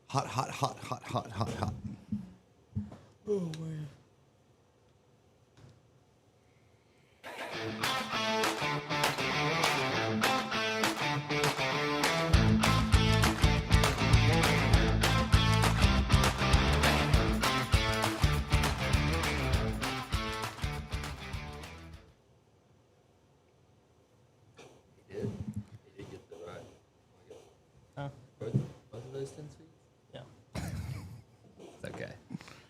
Hot, hot, hot, hot, hot, hot, hot. Oh, man. He did get the right. Huh? Both of those 10 speeds? Yeah, It's okay.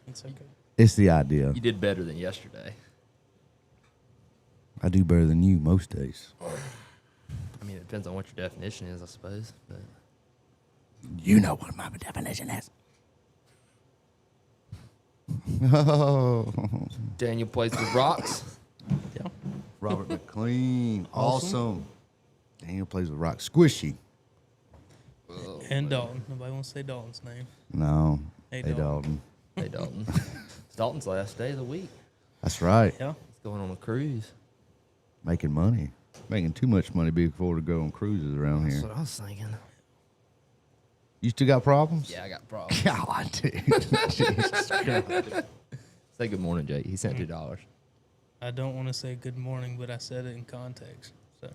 it's okay. It's the idea. You did better than yesterday. I do better than you most days. I mean, it depends on what your definition is, I suppose. But You know what my definition is. Oh, Daniel plays with rocks. Yeah. Robert McLean. Awesome. Daniel plays with rock. Squishy. Oh, And Dalton. Nobody wants to say Dalton's name. No. Hey, Hey, Dalton. Dalton. Hey, Dalton. It's Dalton's last day of the week. That's right. Yeah. He's going on a cruise. Making money. Making too much money before to go on cruises around That's here. what I was thinking. You still got problems? Yeah, I got problems. God, dude. Jesus Christ. Say good morning, Jake. He sent $2. I don't want to say good morning, but I said it in context. So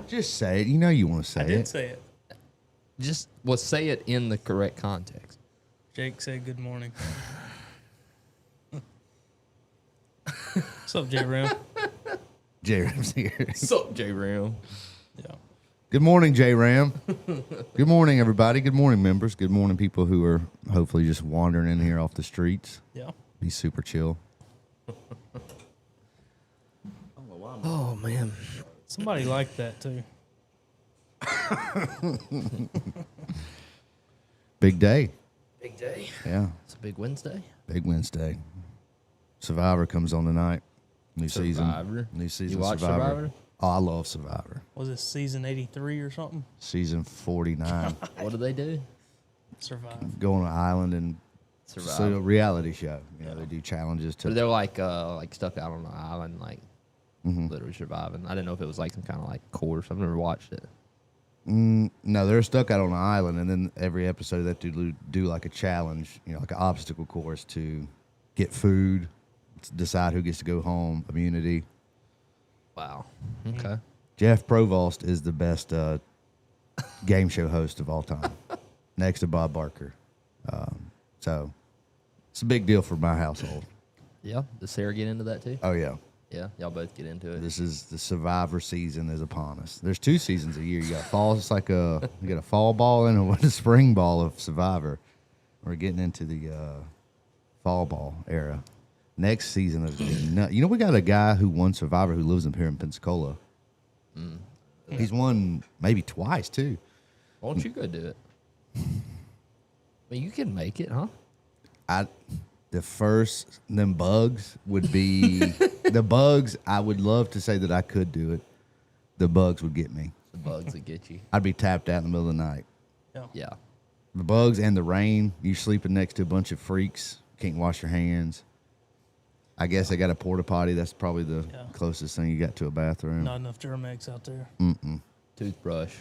Just say it. You know you want to say I did it. say it. Just say it in the correct context. Jake said good morning. What's up, J Ram? J-Ram's here. What's up, J Ram? Yeah. Good morning, J-Ram. Good morning, everybody. Good morning, members. Good morning, people who are hopefully just wandering in here off the streets. Yeah. Be super chill. Oh, man. Somebody liked that too. Big day. Big day. Yeah. It's a big Wednesday. Big Wednesday. Survivor comes on tonight. New Survivor? season. New season. You watch Survivor? Oh, I love Survivor. Was it season 83 or something? Season 49. What do they do? Survive. Go on an island and Survivor. so a reality show. You know, they do challenges So to. they're like stuck out on an island, like literally surviving. I didn't know if it was like some kind of like course. I've never watched it. No, they're stuck out on an island, and then every episode they have to do like a challenge, you know, like an obstacle course to get food, to decide who gets to go home, immunity. Wow. Okay. Jeff Provost is the best game show host of all time, next to Bob Barker. So it's a big deal for my household. Yeah. Does Sarah get into that too? Oh yeah, Yeah. Y'all both get into it. this is the Survivor season is upon us. There's 2 seasons a year. You got fall. It's like you got a fall ball and a spring ball of Survivor. We're getting into the fall ball era. Next season is you know, we got a guy who won Survivor who lives here in Pensacola. He's won maybe twice too. Why don't you go do it? Well, you can make it, huh? The first them bugs would be the bugs. I would love to say that I could do it. The bugs would get me. The bugs that get you. I'd be tapped out in the middle of the night. Yeah. Yeah. The bugs and the rain. You're sleeping next to a bunch of freaks. Can't wash your hands. I guess I got a porta potty. That's probably the closest thing you got to a bathroom. Not enough Germex out there. Toothbrush.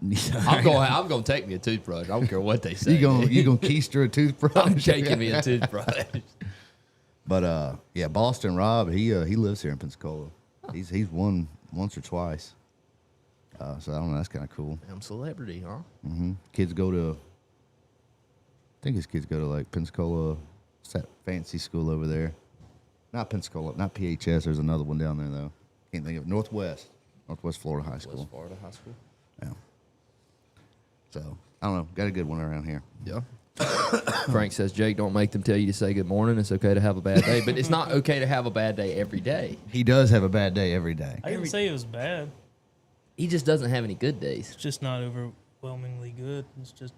I'm going to take me a toothbrush. I don't care what they say. You gonna keister a toothbrush? I'm taking me a toothbrush. But yeah, Boston Rob, he lives here in Pensacola. He's won once or twice. So I don't know. That's kind of cool. I'm celebrity, huh? Kids go to. I think his kids go to like Pensacola, what's that fancy school over there? Not Pensacola, not PHS. There's another one down there though. Can't think of it. Northwest Florida High School. West Florida High School. Yeah. So I don't know. Got a good one around here. Yeah. Frank says, Jake, don't make them tell you to say good morning. It's okay to have a bad day, but it's not okay to have a bad day every day. He does have a bad day every day. I didn't say it was bad. He just doesn't have any good days. It's just not overwhelmingly good. It's just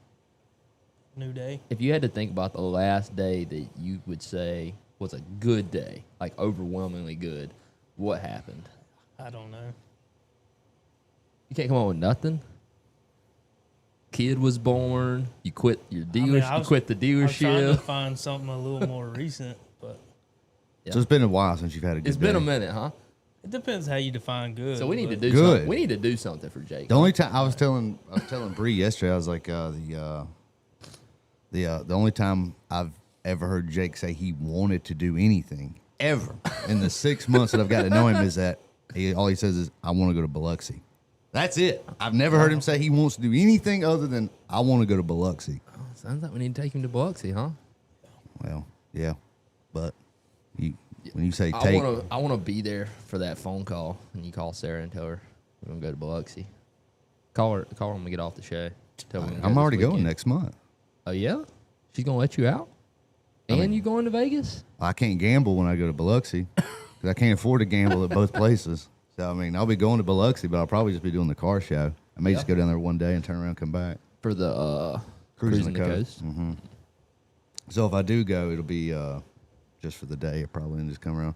a new day. If you had to think about the last day that you would say was a good day, like overwhelmingly good, what happened? I don't know. You can't come up with nothing? Kid was born. You quit your dealership. You quit the I was trying to dealership. find something a little more recent, but Yeah. So it's been a while since you've had a good day. It's been a minute, huh? It depends how you define good. So we need to do Good. something. We need to do something for Jake. The only time I was telling Bree yesterday, I was like, the only time I've ever heard Jake say he wanted to do anything ever in the 6 months that I've got to know him is that all he says is, I want to go to Biloxi. That's it. I've never heard him say he wants to do anything other than I want to go to Biloxi. Oh, sounds like we need to take him to Biloxi, huh? Well, yeah, but when you say take, I want to be there for that phone call, and you call Sarah and tell her we're gonna go to Biloxi. Call her when we get off the show. Tell her we're gonna I'm go already this going weekend. next month. Oh yeah, she's gonna let you out, and you going to Vegas? I can't gamble when I go to Biloxi because I can't afford to gamble at both places. So I mean, I'll be going to Biloxi, but I'll probably just be doing the car show. I may just go down there one day and turn around and come back. For the Cruising cruising the coast. Mm-hmm. So if I do go, it'll be just for the day, probably, and just come around.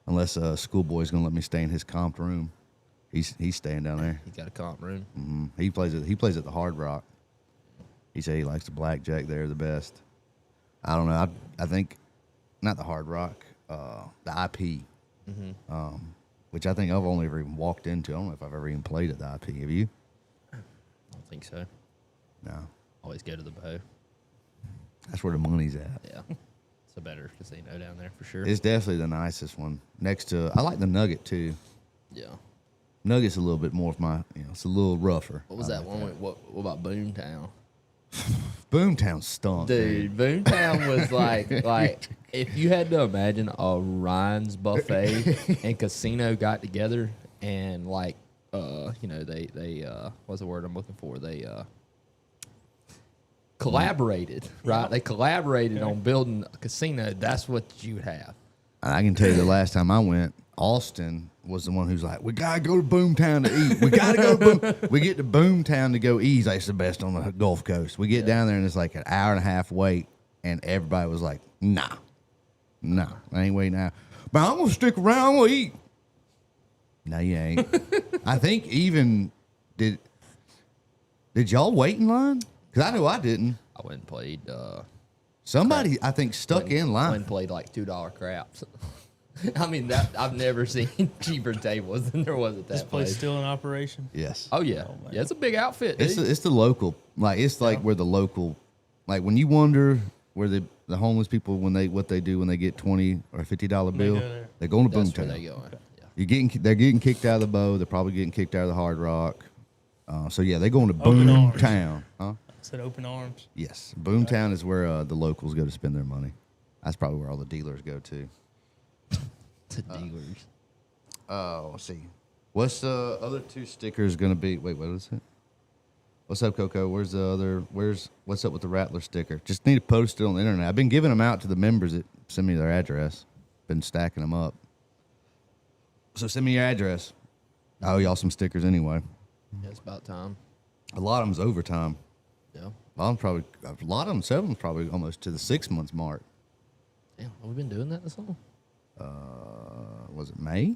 Unless Schoolboy's gonna let me stay in his comped room. He's staying down there. He got a comp room. Mm-hmm. He plays at the Hard Rock. He said he likes the blackjack there the best. I don't know. I think not the Hard Rock, the IP, which I think I've only ever even walked into. I don't know if I've ever even played at the IP. Have you? I don't think so. No. Always go to the Bow. That's where the money's at. Yeah, it's a better casino down there for sure. It's definitely the nicest one. Next to, I like the Nugget too. Yeah. Nugget's a little bit more of my, it's a little rougher. What was that one? What about Boomtown? Boomtown stunk, Dude, Boomtown was like if you had to imagine a Ryan's buffet and casino got together and they what's the word I'm looking for? They collaborated, right? They collaborated on building a casino. That's what you would have. I can tell you the last time I went, Austin was the one who's like, we gotta go to Boomtown to eat. We gotta go to Boom. We get to Boomtown to go eat. He's like, it's the best on the Gulf Coast. We get down there and it's like an hour and a half wait, and everybody was like, nah, I ain't waiting now. But I'm gonna stick around. I'm gonna eat. No, you ain't. I think even did y'all wait in line? Because I know I didn't. I went and played. Somebody, I think, stuck in line. Went and played like $2 craps. I mean, I've never seen cheaper tables than there was at that This place place. still in operation? Yes. Oh yeah, yeah, it's a big outfit. Dude. It's the local, like it's like where the local, like when you wonder where the homeless people what they do when they get $20 or $50 bill, go there. they're going to That's where Boomtown. they going. Yeah. They're getting kicked out of the Bow. They're probably getting kicked out of the Hard Rock. So yeah, they're going to Open arms. Boomtown. Huh? I said open arms. Yes, Boomtown is where the locals go to spend their money. That's probably where all the dealers go to. To dealers. Let's see. What's the other two stickers going to be? Wait, what is it? What's up, Coco? What's up with the Rattler sticker? Just need to post it on the internet. I've been giving them out to the members that send me their address. Been stacking them up. So send me your address. I owe y'all some stickers anyway. Yeah, it's about time. A lot of them's overtime. Yeah. Some of them probably almost to the 6 months mark. Damn, have we been doing that this long? Was it May?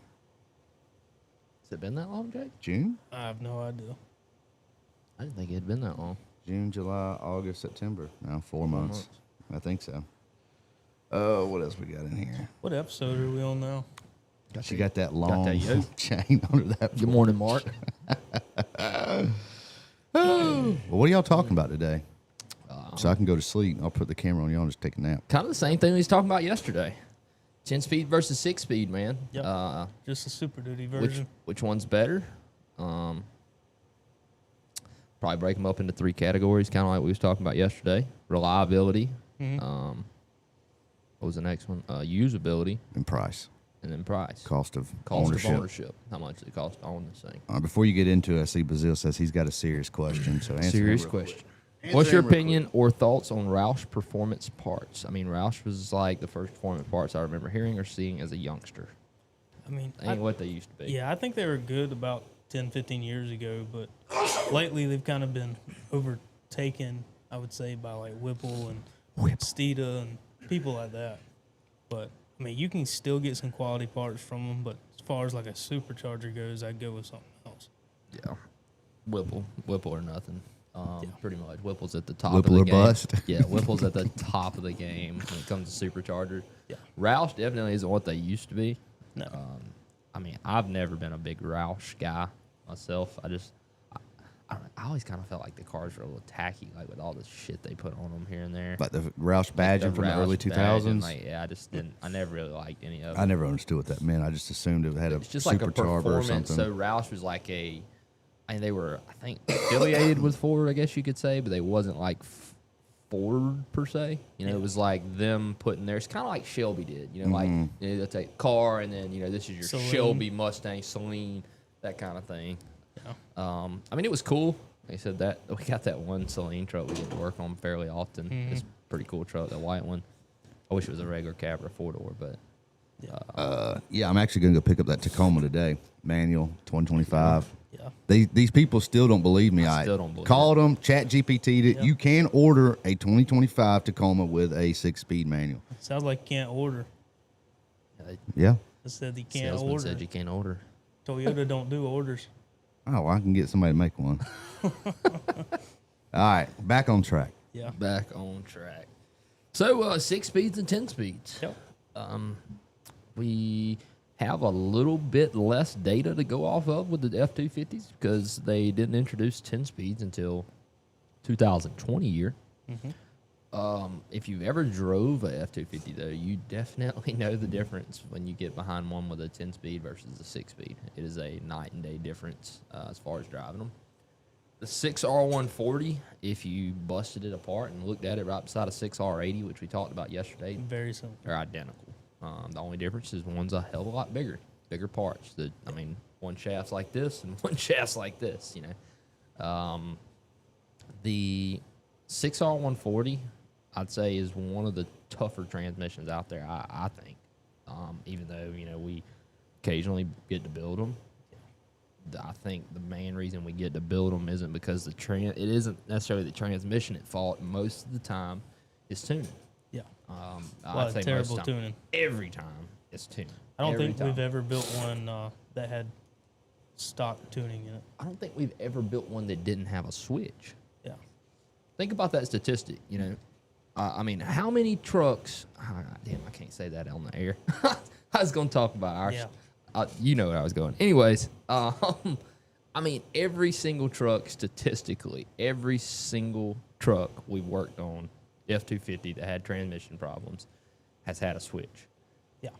Has it been that long, Jake? June? I have no idea. I didn't think it had been that long. June, July, August, September. No, 4 months. months. I think so. What else we got in here? What episode are we on now? She got that long that yoke. chain under that. Good morning, Mark. Well, what are y'all talking about today? So I can go to sleep. I'll put the camera on y'all and just take a nap. Kind of the same thing we was talking about yesterday. 10 speed versus 6 speed, man. Yep. Just a Super Duty version. Which one's better? Probably break them up into 3 categories, kind of like we was talking about yesterday. Reliability. What was the next one? Usability. And price. And then price. Cost of Cost ownership. of ownership. How much does it cost to own this thing? Before you get into it, I see Bazil says he's got a serious question. So answer Serious him real question. quick. What's Answer your him real opinion or thoughts on Roush performance parts? I mean, Roush was like the first performance parts I remember hearing or seeing as a youngster. I mean, Ain't what they used to be. yeah, I think they were good about 10, 15 years ago, but lately they've kind of been overtaken, I would say, by like Whipple and Steeda and people like that. But, I mean, you can still get some quality parts from them, but as far as like a supercharger goes, I'd go with something else. Yeah. Whipple or nothing. Pretty much. Whipple's at the top Whipple of or the game. bust. Yeah, Whipple's at the top of the game when it comes to superchargers. Yeah. Roush definitely isn't what they used to be. No. I mean, I've never been a big Roush guy myself. I always kind of felt like the cars were a little tacky, like with all the shit they put on them here and there. Like the Roush badging from the early 2000s. Like, yeah, I just didn't. I never really liked any of it. I never understood what that meant. I just assumed it had a It's just like a supercharger or performance. something. So Roush was like they were, I think, affiliated with Ford, I guess you could say, but they wasn't like Ford per se. You know, it was like them putting theirs, kind of like Shelby did. You know, like they'll take car and then this is your Celine. Shelby Mustang, Celine, that kind of thing. Yeah. I mean, it was cool. Like I said, that we got that one Celine truck we get to work on fairly often. It's a pretty cool truck, that white one. I wish it was a regular cab or a 4-door, but Yeah, I'm actually going to go pick up that Tacoma today. Manual, 2025. Yeah. These people still don't believe me. I still don't believe called them, chat GPT'd it. Yep. You can order a 2025 Tacoma with a 6-speed manual. Sounds like you can't order. Yeah. It said you can't salesman order. said you can't order. Toyota don't do orders. Oh, I can get somebody to make one. All right, back on track. Yeah. Back on track. So 6 speeds and 10 speeds. Yep. We have a little bit less data to go off of with the F-250s because they didn't introduce 10 speeds until 2020 year. If you've ever drove a F-250, though, you definitely know the difference when you get behind one with a 10-speed versus a 6-speed. It is a night and day difference as far as driving them. The 6R140, if you busted it apart and looked at it right beside a 6R80, which we talked about yesterday, Very simple. they're identical. The only difference is one's a hell of a lot bigger parts. One shaft's like this and one shaft's like this, The 6R140, I'd say, is one of the tougher transmissions out there, I think. Even though, we occasionally get to build them. I think the main reason we get to build them isn't because it isn't necessarily the transmission at fault. Most of the time, it's tuning. Yeah. I'd say terrible most of the time. tuning. Every time, it's tuning. I don't Every think time. we've ever built one that had stock tuning in it. I don't think we've ever built one that didn't have a switch. Yeah. Think about that statistic. How many trucks? Damn, I can't say that on the air. I was going to talk about ours. Yeah. You know where I was going. Anyways, every single truck, statistically, every single truck we've worked on, F-250 that had transmission problems, has had a switch. Yeah.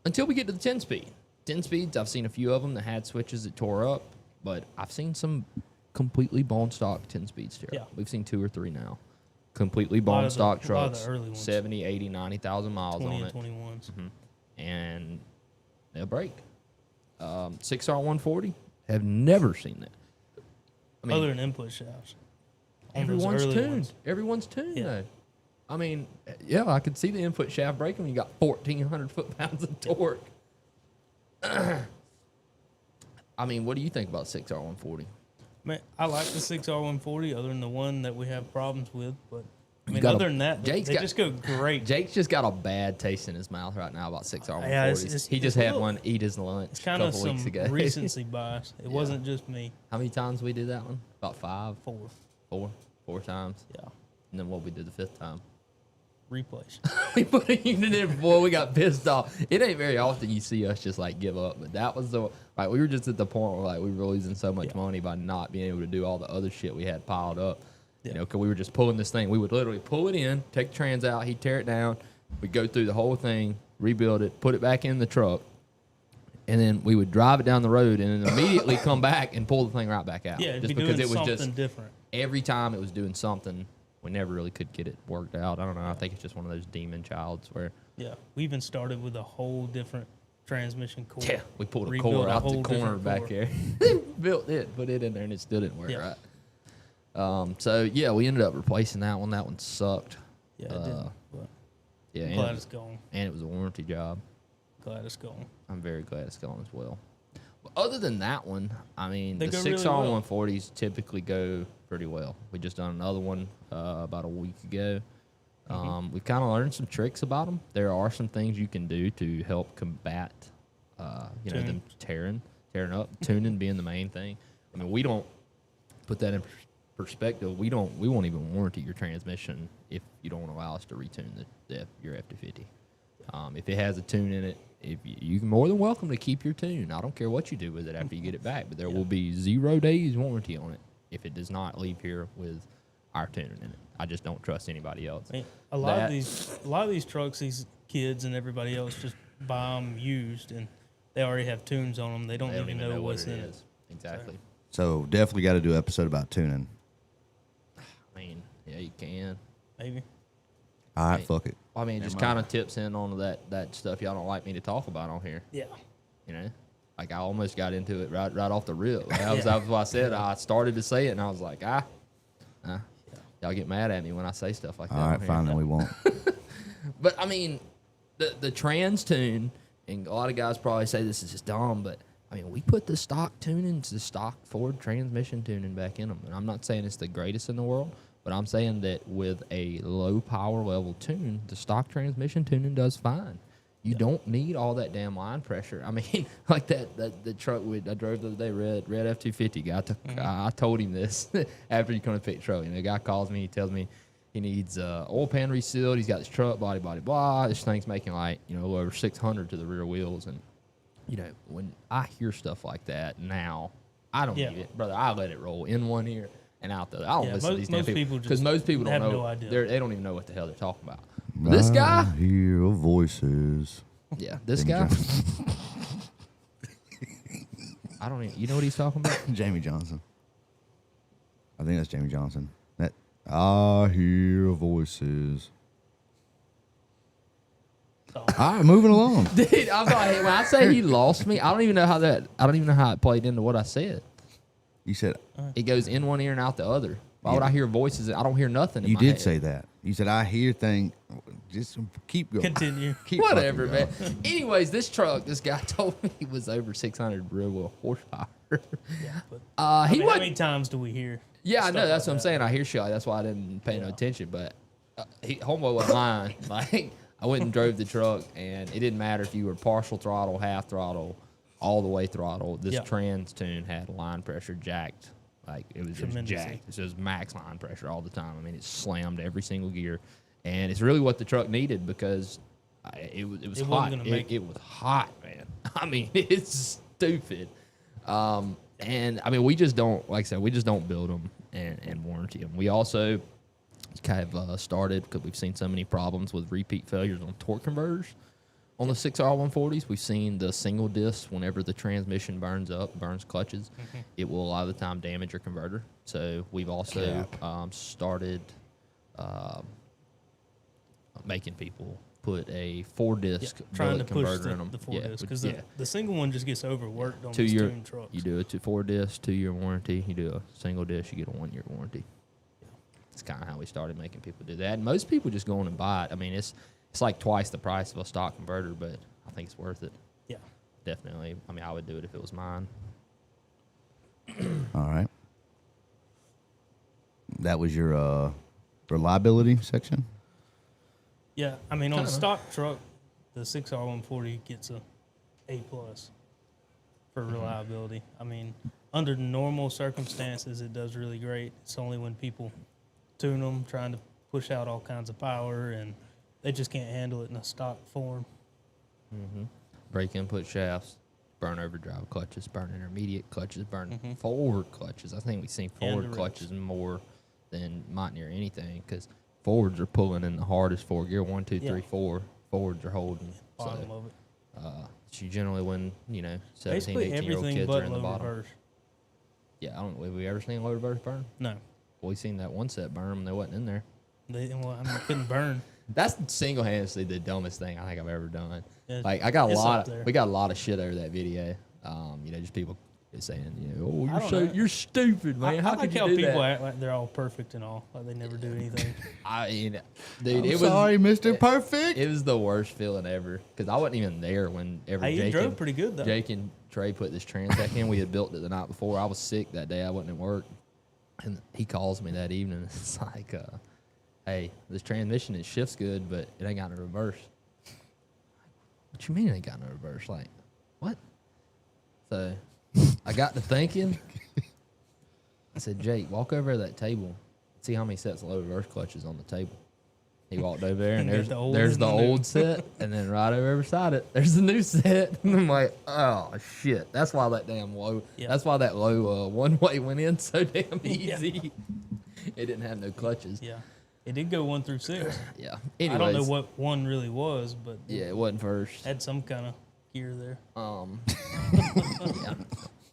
Until we get to the 10-speed. 10 speeds, I've seen a few of them that had switches that tore up, but I've seen some completely bone stock 10 speeds tear up. Yeah. We've seen 2 or 3 now. Completely A lot bone of stock a lot of trucks, the early ones. 70, 80, 90,000 miles 20 on and it. 21s. And they'll break. 6R140, have never seen that. Other than input shafts. On those Everyone's early tuned. ones. Everyone's tuned, Yeah. though. I could see the input shaft breaking when you got 1,400 foot-pounds of torque. What do you think about 6R140? Man, I like the 6R140 other than the one that we have problems with, but got other a- than that, they Jake's got- just go great. Jake's just got a bad taste in his mouth right now about 6R140s. Yeah, it's he just a had little- one eat his lunch It's a kind of couple some weeks ago. recency bias. It wasn't just me. How many times we did that one? About 5? 4. 4 times. Yeah. And then what we did the 5th time? Replays. We put a unit in, boy, we got pissed off. It ain't very often you see us just give up, but that was we were just at the point where we were losing so much money by not being able to do all the other shit we had piled up. Yeah. Because we were just pulling this thing. We would literally pull it in, take the trans out, he'd tear it down, we'd go through the whole thing, rebuild it, put it back in the truck, and then we would drive it down the road and then immediately come back and pull the thing right back out. Yeah, it'd just be because doing it was something just different. every time it was doing something. We never really could get it worked out. I don't know. I think it's just one of those demon childs where Yeah. We even started with a whole different transmission core. we pulled a Rebuilt core out the whole corner different back core. there. Built it, put it in there, and it still didn't work Yeah. right. We ended up replacing that one. That one sucked. Yeah, it did. But Yeah, glad it's gone. and it was a warranty job. Glad it's gone. I'm very glad it's gone as well. But other than that one, They the go 6R140s typically go pretty well. We just done another one about a week ago. We've kind of learned some tricks about them. There are some things you can do to help combat, them tearing up, tuning being the main thing. We don't put that in perspective. We won't even warranty your transmission if you don't allow us to retune your F-250. If it has a tune in it, if you're more than welcome to keep your tune. I don't care what you do with it after you get it back, but there will be 0 days warranty on it if it does not leave here with our tuning in it. I just don't trust anybody else. I mean, a lot of these trucks, these kids and everybody else just buy them used, and they already have tunes on them. They don't even know what's in it. Exactly. So definitely got to do an episode about tuning. I mean, yeah, you can. Maybe. All right, fuck it. I mean, it just kind of tips in on that stuff y'all don't like me to talk about on here. Yeah. You know, like I almost got into it right off the rip. That was what I said. I started to say it, and I was like, y'all get mad at me when I say stuff like that. All right, fine, then we won't. But I mean, the trans tune, and a lot of guys probably say this is just dumb, but I mean, we put the stock tunings, the stock Ford transmission tuning back in them, and I'm not saying it's the greatest in the world. But I'm saying that with a low power level tune, the stock transmission tuning does fine. You don't need all that damn line pressure. I mean, like the truck I drove the other day, red F-250 guy. I told him this after he come to pick the truck. The guy calls me, he tells me he needs oil pan resealed. He's got his truck, blah. This thing's making like, over 600 to the rear wheels. And, when I hear stuff like that now, I don't need it, brother. I let it roll in one ear and out the other. I don't listen to these damn people because most people don't know. No idea. They don't even know what the hell they're talking about. But this guy, I hear voices. yeah, this guy. I don't even. You know what he's talking about? Jamie Johnson. I think that's Jamie Johnson. That I hear voices. Oh. All right, moving along. Dude, I'm like, when I say he lost me, I don't even know how it played into what I said. You said It goes in one ear and out the other. Why would I hear voices? I don't hear nothing. In you my did head. say that. You said I hear things. Just keep going. Continue. Keep Whatever, fucking man. going. Anyways, this guy told me he was over 600 rear wheel horsepower. Yeah, but He how wasn't. many times do we hear? Yeah, I stuff know. That's like what I'm that? saying. I hear shit. That's why I didn't pay no attention. But homeboy wasn't lying. Like I went and drove the truck, and it didn't matter if you were partial throttle, half throttle, all the way throttle. This trans tune had line pressure jacked. Like it was just jacked. It was max line pressure all the time. I mean, it slammed every single gear, and it's really what the truck needed because it was hot. It was hot, man. I mean, it's stupid. And I mean, we just don't, like I said, we just don't build them and warranty them. We also kind of started because we've seen so many problems with repeat failures on torque converters. On the 6R140s, we've seen the single disc, whenever the transmission burns clutches, it will a lot of the time damage your converter. So we've also started making people put a 4-disc trying to bullet push converter in them. the 4-disc because the single one just gets overworked on these tuned trucks. You do a 4-disc, 2-year warranty. You do a single disc, you get a 1-year warranty. That's kind of how we started making people do that. And most people just go on and buy it. I mean, it's like twice the price of a stock converter, but I think it's worth it. Yeah. Definitely. I mean, I would do it if it was mine. All right. That was your reliability section? Yeah, I mean, on a stock truck, the 6R140 gets A+ for reliability. I mean, under normal circumstances, it does really great. It's only when people tune them, trying to push out all kinds of power, and they just can't handle it in a stock form. Brake input shafts, burn overdrive clutches, burn intermediate clutches, burn forward clutches. I think we've seen forward clutches more than might near anything because forwards are pulling in the hardest 4 gear, 1, 2, 3, 4. Forwards are holding. Bottom of it. So you generally when, 17, Basically 18-year-old everything kids but are in the low bottom. reverse. Yeah, I don't know. Have we ever seen a low reverse burn? No. Well, we seen that one set burn when they wasn't in there. It couldn't burn. That's single-handedly the dumbest thing I think I've ever done. Yeah, Like I got it's we got a lot of shit over that video. Just people saying, oh, I don't know. you're stupid, man. How I could like you how do people that? act like they're all perfect and all, like they never do anything. I mean, dude, I'm it was sorry, Mr. Perfect. It was the worst feeling ever because I wasn't even there whenever Hey, you drove pretty good though. Jake and Trey put this trans back in. We had built it the night before. I was sick that day. I wasn't at work, and he calls me that evening. It's like, hey, this transmission, it shifts good, but it ain't got no reverse. What you mean it ain't got no reverse? Like, what? So I got to thinking. I said, Jake, walk over to that table. See how many sets of low reverse clutches on the table. He walked over there, and And got there's the old there's and the the new. old set, and then right over beside it, there's the new set. And I'm like, oh shit! That's why that damn low. Yeah. That's why that low one way went in so damn Yeah. easy. It didn't have no clutches. Yeah. It did go 1 through 6. Yeah. I Anyways, don't know what one really was, but Yeah, it wasn't first. had some kind of gear there. Yeah.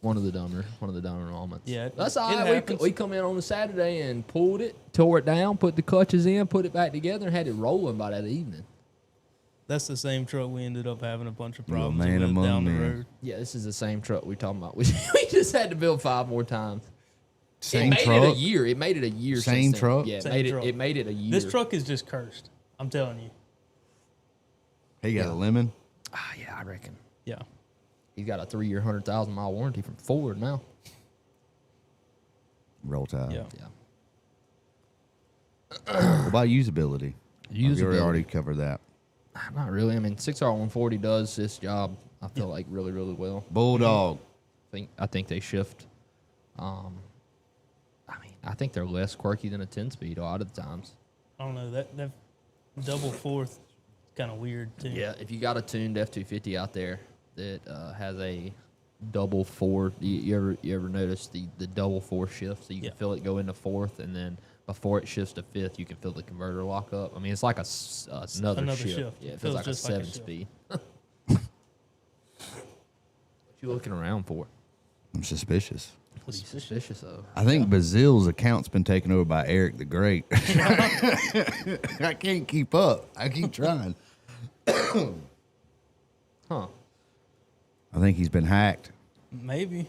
One of the dumber moments. Yeah, That's it all right. happens. We come in on a Saturday and pulled it, tore it down, put the clutches in, put it back together, and had it rolling by that evening. That's the same truck we ended up having a bunch of You're a problems man with among down the men. road. Yeah, this is the same truck we talking about. We just had to build 5 more times. Same it made truck. it a year. It made it a year. Same since then. truck? Yeah, Same truck. it made it a year. This truck is just cursed. I'm telling you. He got a lemon. Ah, yeah, I reckon. Yeah. He's got a 3-year, 100,000-mile warranty from Ford now. Roll Tide. Yeah. Yeah. What about usability? You Usability. already covered that. Not really. I mean, 6R140 does this job, I feel like, really, really well. Bulldog. I think they shift. I think they're less quirky than a 10-speed a lot of the times. I don't know. That double fourth is kind of weird, too. Yeah, if you got a tuned F-250 out there that has a double four, you ever notice the double four shift, so you can Yeah. feel it go into fourth, and then before it shifts to fifth, you can feel the converter lock up. I mean, it's like another shift. shift. Yeah, it It feels feels like a just like a 7-speed. What you looking around for? I'm suspicious. What are you suspicious of? I think Bazille's account's been taken over by Eric the Great. I can't keep up. I keep trying. Huh. I think he's been hacked. Maybe.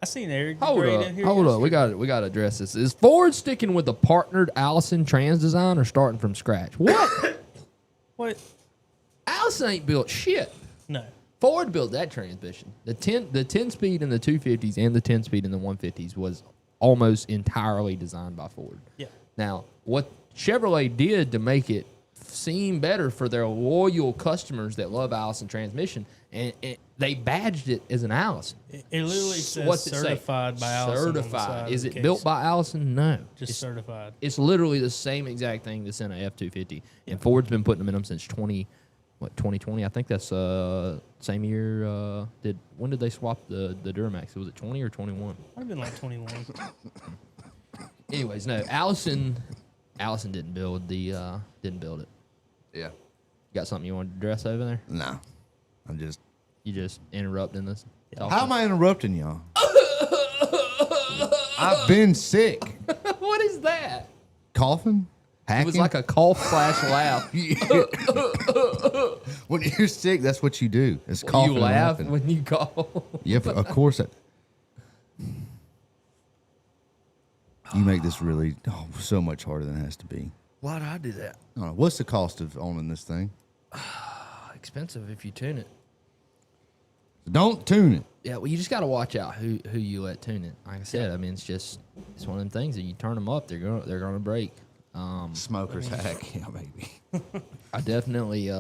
I seen Eric the Hold Great up, in here. hold up. yesterday. We got to address this. Is Ford sticking with the partnered Allison trans design or starting from scratch? What? What? Allison ain't built shit. No. Ford built that transmission. The 10 speed in the 250s and the 10 speed in the 150s was almost entirely designed by Ford. Yeah. Now, what Chevrolet did to make it seem better for their loyal customers that love Allison transmission, and they badged it as an Allison. It literally says What's it say? certified by Allison. on the side Certified. of Is the it case. built by Allison? No. Just certified. It's literally the same exact thing that's in a F-250. And Ford's been putting them in them since 2020? I think that's same year. When did they swap the Duramax? Was it 20 or 21? Might have been like 21. Anyways, no. Allison didn't build it. Yeah. You got something you want to address over there? No. I'm just. You just interrupting this? How am I interrupting y'all? I've been sick. What is that? Coughing? It Hacking? was like a cough slash laugh. When you're sick, that's what you do. It's coughing. You and laugh laughing. when you cough. Yep, of course. You make this really so much harder than it has to be. Why'd I do that? I don't know. What's the cost of owning this thing? Expensive if you tune it. Don't tune it. Yeah, well, you just got to watch out who you let tune it. Like I said, I mean, it's one of them things that you turn them up, they're gonna break. Smoker's hack. Yeah, maybe. I definitely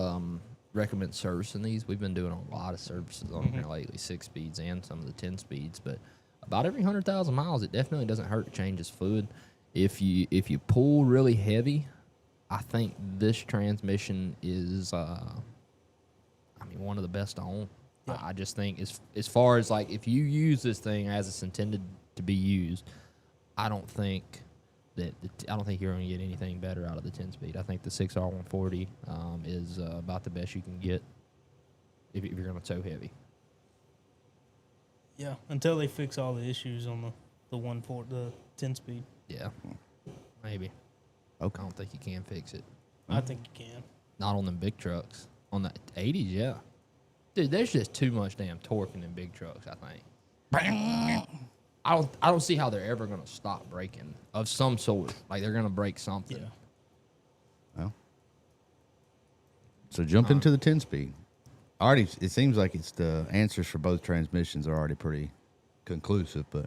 recommend servicing these. We've been doing a lot of services on here lately, 6 speeds and some of the 10 speeds. But about every 100,000 miles, it definitely doesn't hurt to change its fluid. If you pull really heavy, I think this transmission is, one of the best to own. Yeah. I just think as far as like if you use this thing as it's intended to be used, I don't think you're going to get anything better out of the 10-speed. I think the 6R140 is about the best you can get if you're going to tow heavy. Yeah, until they fix all the issues on the 10 speed. Yeah, maybe. Okay. I don't think you can fix it. I think you can. Not on them big trucks. On the 80s, yeah. Dude, there's just too much damn torque in them big trucks, I think. I don't see how they're ever going to stop braking of some sort. Like, they're going to break something. Yeah. Well, so jump into the 10-speed. Already, it seems like it's the answers for both transmissions are already pretty conclusive, but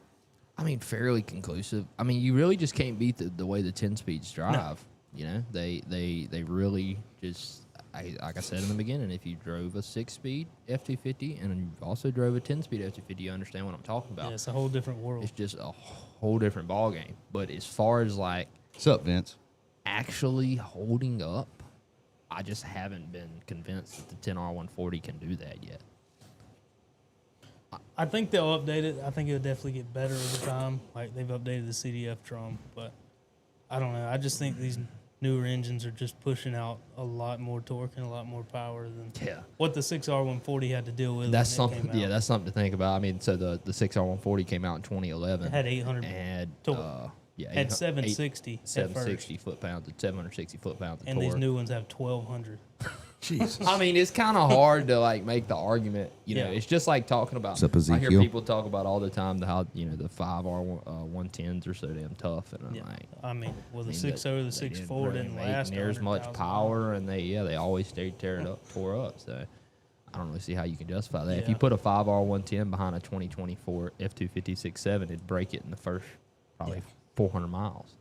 I mean, fairly conclusive. I mean, you really just can't beat the way the 10 speeds drive. No. You know, they really just, like I said in the beginning, if you drove a 6-speed F-250 and you also drove a 10-speed F-250, you understand what I'm talking about. Yeah, it's a whole different world. It's just a whole different ball game. But as far as like what's up, Vince? actually holding up, I just haven't been convinced that the 10R140 can do that yet. I think they'll update it. I think it'll definitely get better over time. Like they've updated the CDF drum, but I don't know. I just think these newer engines are just pushing out a lot more torque and a lot more power than what the 6R140 had to deal with. That's when it something. came out. Yeah, that's something to think about. I mean, so the 6R140 came out in 2011. It had 800 and torque. yeah, Had 760 760 foot-pounds and 760 foot-pounds of and torque. these new ones have 1200. Jesus. I mean, it's kind of hard to like make the argument. You know, Yeah. it's just like talking about. Except I hear Ezekiel. people talk about all the time how the 5R 110s are so damn tough, and I'm Yeah. like, I mean, well, the I mean, 6.0, the they 6.4 didn't make last near as much 100,000 power, and they always stay tore up. So I don't really see how you can justify that. If Yeah. you put a 5R 110 behind a 2024 F-250 6.7, it'd break it in the first probably 400 miles.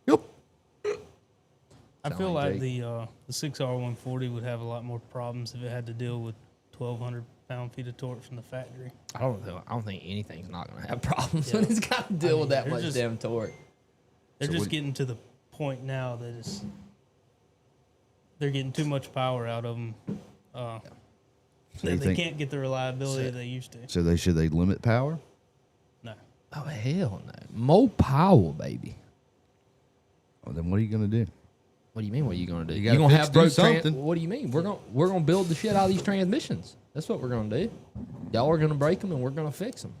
Yep. I Sound feel like like the 6R140 would have a lot more problems if it had to deal with 1,200 pound-feet of torque from the factory. I don't think anything's not going to have problems Yeah. when it's got to deal mean, with that they're much just- damn torque. They're So just what- getting to the point now that they're getting too much power out of them. So They you think- can't get the reliability they used to. So should they limit power? No. Oh hell no! More power, baby. Well, then what are you gonna do? What do you mean? What are you gonna do? You You gotta gonna fix- have do broke something. What do you mean? We're gonna build the shit out of these transmissions. That's what we're gonna do. Y'all are gonna break them and we're gonna fix them.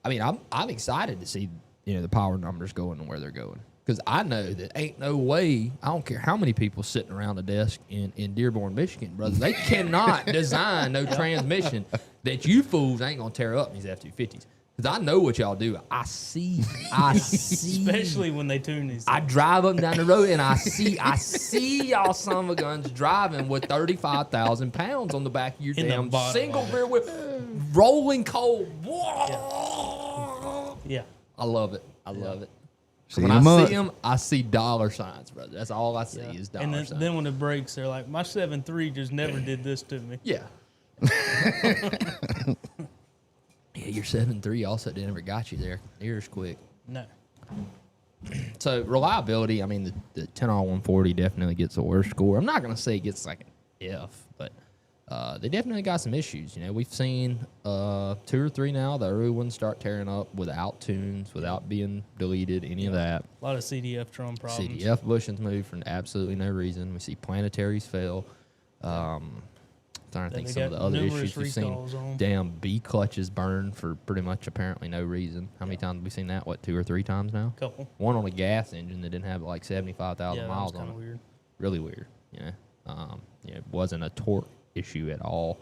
I mean, I'm excited to see the power numbers going and where they're going, because I know that ain't no way. I don't care how many people sitting around the desk in Dearborn, Michigan, brother. They cannot design no transmission that you fools ain't gonna tear up in these F-250s. Because I know what y'all do. I see. Especially when they tune these. I drive up and down the road and I see y'all son of a guns driving with 35,000 pounds on the back of your In the damn bottom single of it. rear wheel, rolling coal. Whoa. Yeah. I love it. I love it. See When you in a I month. see them, I see dollar signs, brother. That's all I see is dollar And signs. then when it breaks, they're like, my 7.3 just never did this to me. yeah. Yeah, your 7.3 also never got you there. Ears quick. No. So reliability, I mean, the 10R140 definitely gets a worse score. I'm not gonna say it gets like an F, but they definitely got some issues. We've seen 2 or 3 now. The early ones start tearing up without tunes, without being deleted, any of that. A lot of CDF drum problems. CDF bushings move for absolutely no reason. We see planetaries fail. Trying to think they some of got the other numerous issues we've seen. recalls on 'em. Damn B clutches burn for pretty much apparently no reason. How many times have we seen that? What, 2 or 3 times now? Couple. One on a gas engine that didn't have like 75,000 Yeah, that miles was on kind it. of weird. Really weird. It wasn't a torque issue at all.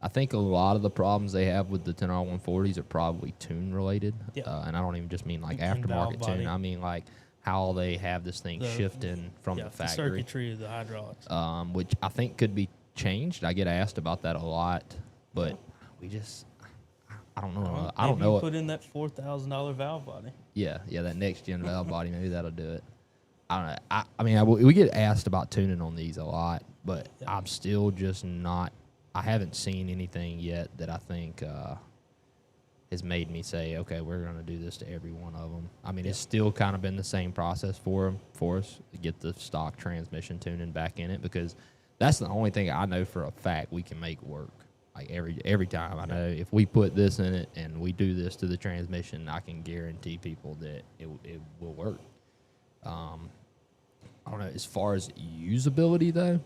I think a lot of the problems they have with the 10R140s are probably tune related. Yeah. And I don't even just mean like And valve aftermarket body. tune. I mean like how they have this thing shifting from the factory. circuitry of the hydraulics. Which I think could be changed. I get asked about that a lot, but we just, I don't know. I don't Maybe know. Put in that $4,000 valve body. Yeah, that next gen valve body, maybe that'll do it. I don't know. I mean, we get asked about tuning on these a lot, but Yeah. I'm still just not. I haven't seen anything yet that I think has made me say, okay, we're going to do this to every one of them. I mean, it's still kind of been the same process for us to get the stock transmission tuning back in it, because that's the only thing I know for a fact we can make work. Like every time, I know if we put this in it and we do this to the transmission, I can guarantee people that it will work. I don't know. As far as usability, though,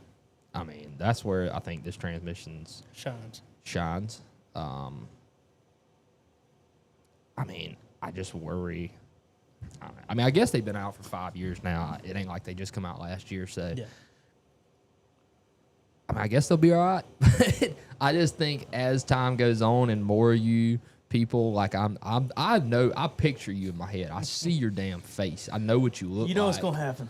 I mean, that's where I think this transmission's shines. I mean, I just worry. I mean, I guess they've been out for 5 years now. It ain't like they just come out last year, so. Yeah. I mean, I guess they'll be all right. I just think as time goes on and more you people, like I picture you in my head. I see your damn face. I know what you look like. You know what's going to happen.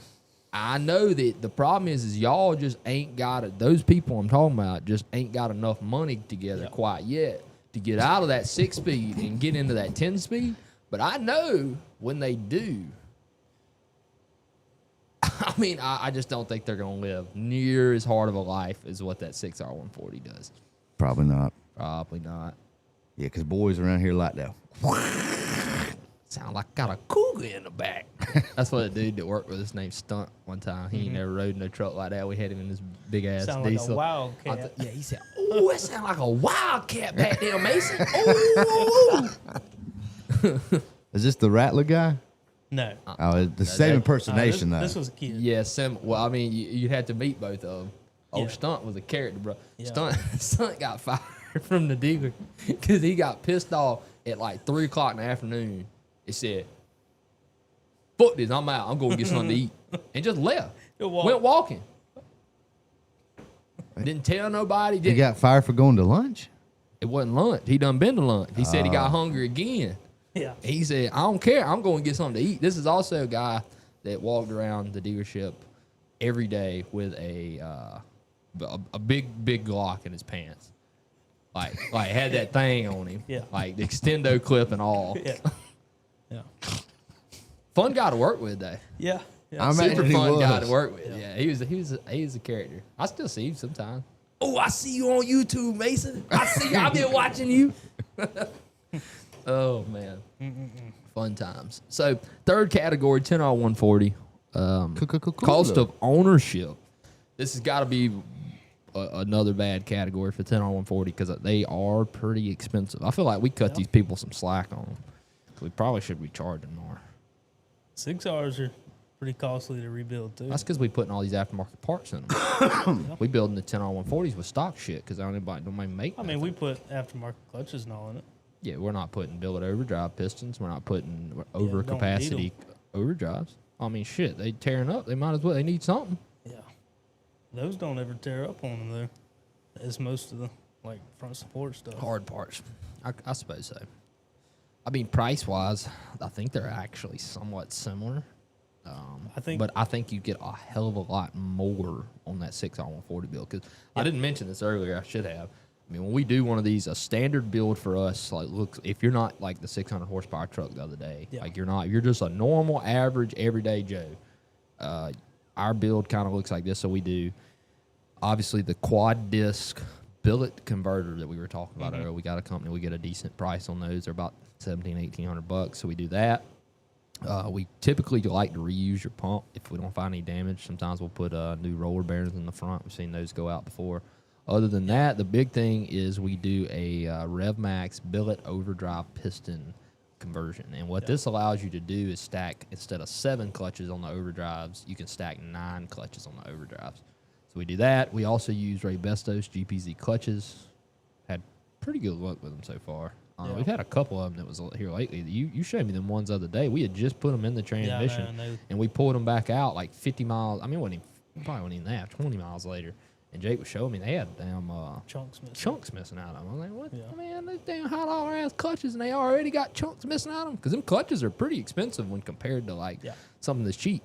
I know that the problem is y'all just ain't got it. Those people I'm talking about just ain't got enough money together quite yet to get out of that 6-speed and get into that 10-speed. But I know when they do, I mean, I just don't think they're going to live near as hard of a life as what that 6R140 does. Probably not. Probably not. Yeah, because boys around here like that. Sound like got a cougar in the back. That's what a dude that worked with us named Stunt one time. He ain't never rode in a truck like that. We had him in this big ass Sound like diesel. a wildcat. Yeah, he said, "Oh, that sound like a wildcat back there, Mason." Ooh. Is this the Rattler guy? No. Oh, the same impersonation, though. This was a kid. Yeah, well, I mean, you had to meet both of them. Oh, Yeah. Stunt was a character, bro. Yeah. Stunt got fired from the dealer because he got pissed off at like 3 o'clock in the afternoon. He said, "Fuck this, I'm out. I'm going to get something to eat," and just left. Went walking. Didn't tell nobody. He Didn't. got fired for going to lunch? It wasn't lunch. He done been to lunch. He said he got hungry again. Yeah. He said, "I don't care. I'm going to get something to eat." This is also a guy that walked around the dealership every day with a big Glock in his pants. Like had that thing on him. Yeah. Like the extendo clip and all. Yeah. Yeah. Fun guy to work with, though. Yeah. Yeah. I'm Super imagine he fun guy was. to work with. Yeah, he was a character. I still see him sometimes. Oh, I see you on YouTube, Mason. I see you. I've been watching you. Oh man, fun times. So third category, 10R140. Cost of ownership. This has got to be another bad category for 10R140 because they are pretty expensive. I feel like we cut these people some slack on them. We probably should be charging more. 6Rs are pretty costly to rebuild too. That's because we putting all these aftermarket parts in them. We building the 10R140s with stock shit because don't even make. I mean, we put aftermarket clutches and all in it. Yeah, we're not putting billet overdrive pistons. We're not putting don't need overcapacity overdrives. I mean, shit, they tearing up. They might as well. They need something. Yeah. Those don't ever tear up on them though. It's most of the like front support stuff. Hard parts. I suppose so. I mean, price wise, I think they're actually somewhat similar. But I think you get a hell of a lot more on that 6R140 build because I didn't mention this earlier. I should have. I mean, when we do one of these, a standard build for us, like, looks, if you're not like the 600 horsepower truck the other day, like you're just a normal, average, everyday Joe. Our build kind of looks like this. So we do, obviously, the quad disc billet converter that we were talking about earlier. We got a company, we get a decent price on those. They're about $1,700-$1,800. So we do that. We typically like to reuse your pump if we don't find any damage. Sometimes we'll put new roller bearings in the front. We've seen those go out before. Other than that, the big thing is we do a RevMax billet overdrive piston conversion. And what this allows you to do is stack, instead of 7 clutches on the overdrives, you can stack 9 clutches on the overdrives. So we do that. We also use Ray Bestos GPZ clutches. Had pretty good luck with them so far. We've had a couple of them that was here lately. You showed me them ones the other day. We had just put them in the transmission, and we pulled them back out like 50 miles. I mean, probably wasn't even that, 20 miles later. And Jake was showing me they had damn chunks missing out of them. I'm like, what? Yeah. Man, those damn $100 clutches, and they already got chunks missing out of them? Because them clutches are pretty expensive when compared to like something that's cheap.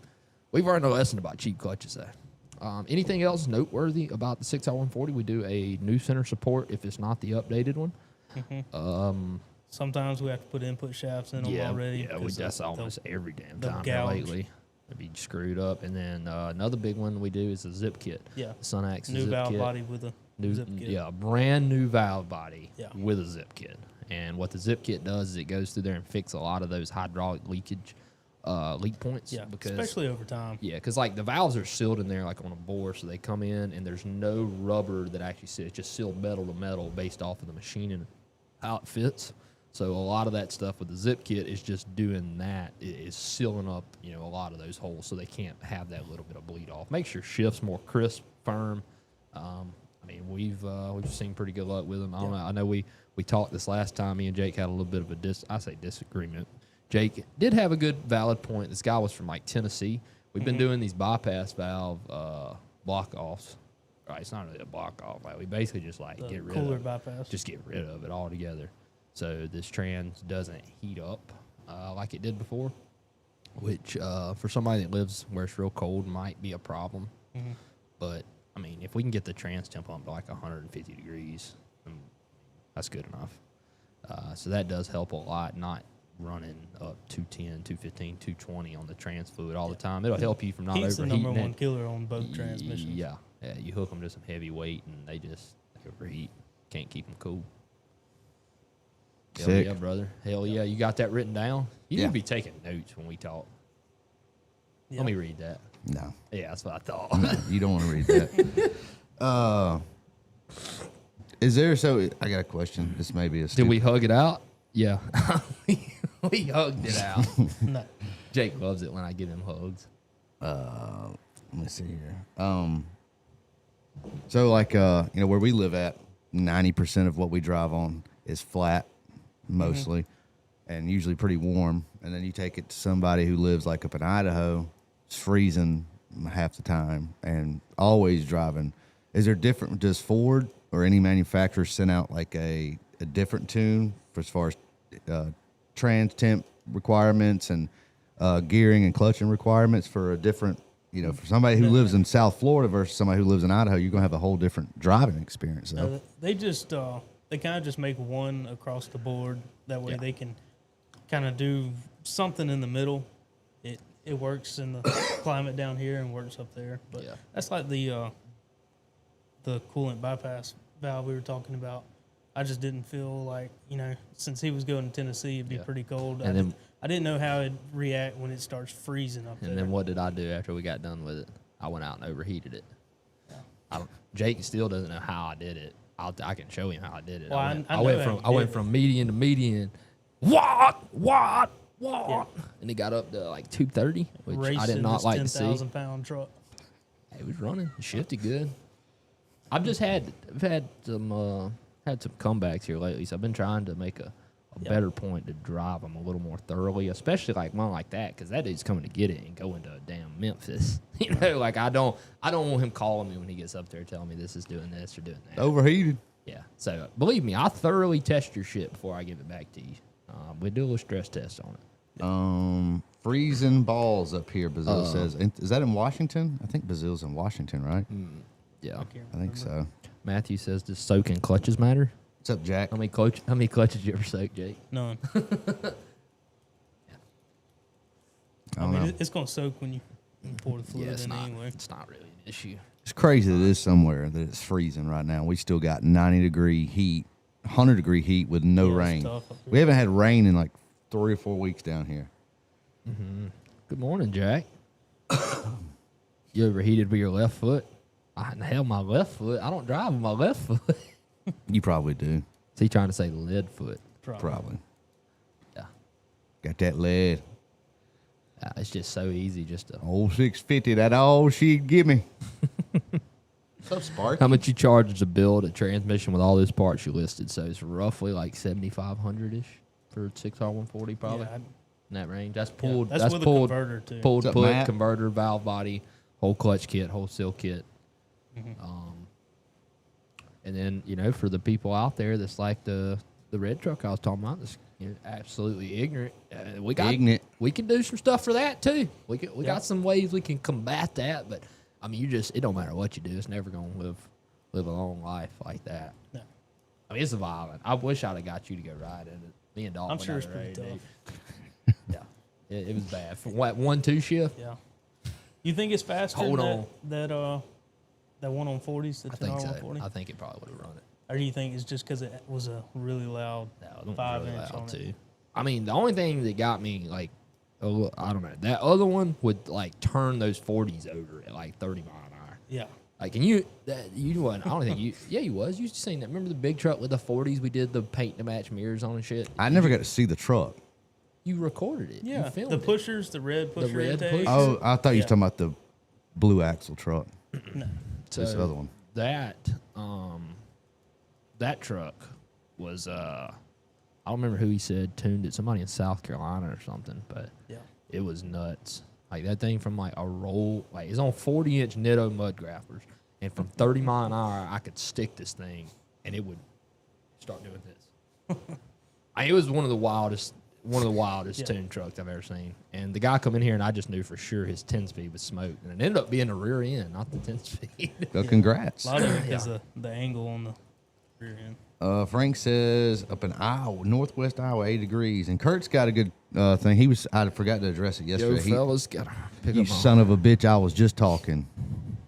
We've learned a lesson about cheap clutches, though. Anything else noteworthy about the 6R140? We do a new center support if it's not the updated one. Sometimes we have to put input shafts in them already. Yeah, that's almost every damn time here lately. It'd be screwed up. And then another big one we do is a zip kit. Yeah. Sunax new zip valve kit. body with a zip kit. Yeah, brand new valve body with a zip kit. And what the zip kit does is it goes through there and fixes a lot of those hydraulic leakage leak points. Yeah, because, especially over time. Yeah, because like the valves are sealed in there like on a bore, so they come in and there's no rubber that actually sits. It's just sealed metal to metal based off of the machine and how it fits. So a lot of that stuff with the zip kit is just doing that. It is sealing up, a lot of those holes so they can't have that little bit of bleed off. Makes your shifts more crisp, firm. I mean, we've seen pretty good luck with them. I know we talked this last time. Me and Jake had a little bit of a disagreement. Jake did have a good valid point. This guy was from like Tennessee. We've been doing these bypass valve block offs. Right, it's not really a block off. Like we basically just get rid of it. Bypass. Just get rid of it altogether. So this trans doesn't heat up like it did before, which for somebody that lives where it's real cold might be a problem. But, I mean, if we can get the trans temp up to like 150 degrees, that's good enough. So that does help a lot, not running up 210, 215, 220 on the trans fluid all the time. It'll help you from not Heat's overheating the number one it. killer on both transmissions. Yeah, you hook them to some heavy weight, and they overheat. Can't keep them cool. Hell Sick. yeah, brother. Hell yeah. You got that written down? You need to be taking notes when we talk. Yeah. Let me read that. No, Yeah, that's what I thought. you don't want to read that. Is there? So I got a question. This may be a. Did we hug it out? Yeah, we hugged it out. No. Jake loves it when I give him hugs. Let me see here. So like where we live at, 90% of what we drive on is flat, mostly, and usually pretty warm. And then you take it to somebody who lives like up in Idaho, it's freezing half the time, and always driving. Is there different? Does Ford or any manufacturer send out like a different tune for as far as trans temp requirements and gearing and clutching requirements for a different? For somebody who lives in South Florida versus somebody who lives in Idaho, you're gonna have a whole different driving experience. So They just they kind of just make one across the board. That way they can kind of do something in the middle. It works in the climate down here and works up there. But that's like the coolant bypass valve we were talking about. I just didn't feel like, since he was going to Tennessee, it'd be pretty cold. And I didn't know how it'd react when it starts freezing up there. And then what did I do after we got done with it? I went out and overheated it. Jake still doesn't know how I did it. I can show him how I did it. Well, I went from median to median. What? Yeah. And it got up to like 230, which Racing I did not this like to see. 10,000-pound truck. It was running. It shifted good. I've had some comebacks here lately, so I've been trying to make a better point to drive them a little more thoroughly, especially like one like that, because that dude's coming to get it and go into a damn Memphis. Like I don't want him calling me when he gets up there telling me this is doing this or doing that. overheated. Yeah. So believe me, I thoroughly test your shit before I give it back to you. We do a little stress test on it. Freezing balls up here. Bazil says, is that in Washington? I think Bazil's in Washington, right? Yeah. I think so. Matthew says, does soaking clutches matter? What's up, Jack? How many clutches you ever soak, Jake? None. I don't know. It's going to soak when you pour the fluid in anyway. It's not really an issue. It's crazy that it is somewhere that it's freezing right now. We still got 90-degree heat, 100-degree heat with no Yeah, it's rain. tough up here. We haven't had rain in like 3 or 4 weeks down here. Good morning, Jack. You overheated with your left foot? Hell, my left foot. I don't drive with my left foot. You probably do. Is he trying to say lead foot? Probably. Yeah. Got that lead. It's just so easy just to... Old 650, that all she'd give me. What's up, Spark? How much you charge to build a transmission with all those parts you listed? So it's roughly like $7,500-ish for a 6R140 probably. Yeah, In that range. That's pulled. that's with a pulled, converter, too. Pulled, What's up, put, Matt? converter, valve body, whole clutch kit, whole seal kit. And then, for the people out there that's like the red truck I was talking about, that's absolutely ignorant. We can do some stuff for that too. We got some ways we can combat that, but I mean, it don't matter what you do, it's never gonna live a long life like that. No. I mean, it's violent. I wish I'd have got you to go ride in it. Me and Dalton. I'm went sure out it's there pretty today. tough. Yeah, it was bad. For what 1-2 shift? Yeah. You think it's faster Hold than on. that one on 40s, the I think so. 10R140? I think it probably would have run it. Or do you think it's just because it was a really loud That was 5-inch really on loud it? too. I mean, the only thing that got me like, I don't know, that other one would like turn those 40s over at like 30 mile an hour. Yeah. Like, and you wasn't. I don't think you. Yeah, you was. You seen that? Remember the big truck with the 40s? We did the paint to match mirrors on and shit. I never got to see the truck. You recorded it. Yeah. You filmed The it. pushers, the red pusher red intakes. pushers. Oh, I thought you were Yeah. talking about the blue axle truck. No. This So other one. That truck was I don't remember who he said tuned it. Somebody in South Carolina or something, but Yeah. it was nuts. Like that thing from like a roll, like it's on 40-inch Nitto mud grappers, and from 30 mile an hour, I could stick this thing, and it would start doing this. It was one of the wildest tuned trucks I've ever seen. And the guy come in here, and I just knew for sure his 10-speed was smoked, and it ended up being the rear end, not the 10-speed. Well, congrats. A lot of it is the angle on the rear end. Frank says up in Iowa, northwest Iowa, 80 degrees. And Kurt's got a good thing. I forgot to address it Yo, yesterday. fellas, gotta pick You up my son of a bitch, I was just talking.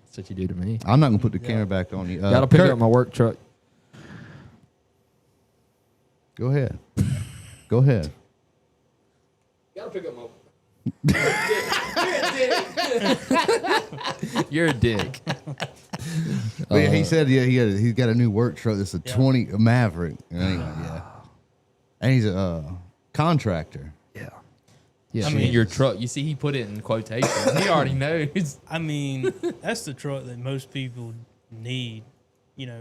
That's what you do to me. I'm not going to put the camera back on you. Gotta pick Kurt, up my work truck. Go ahead. Go ahead. Gotta pick up my. You're a dick. But yeah, he said he's got a new work truck that's a 20 Maverick. Anyway, yeah. And he's a contractor. Yeah. Yeah, I I mean- mean, your truck, you see, he put it in quotations. He already knows. I mean, that's the truck that most people need,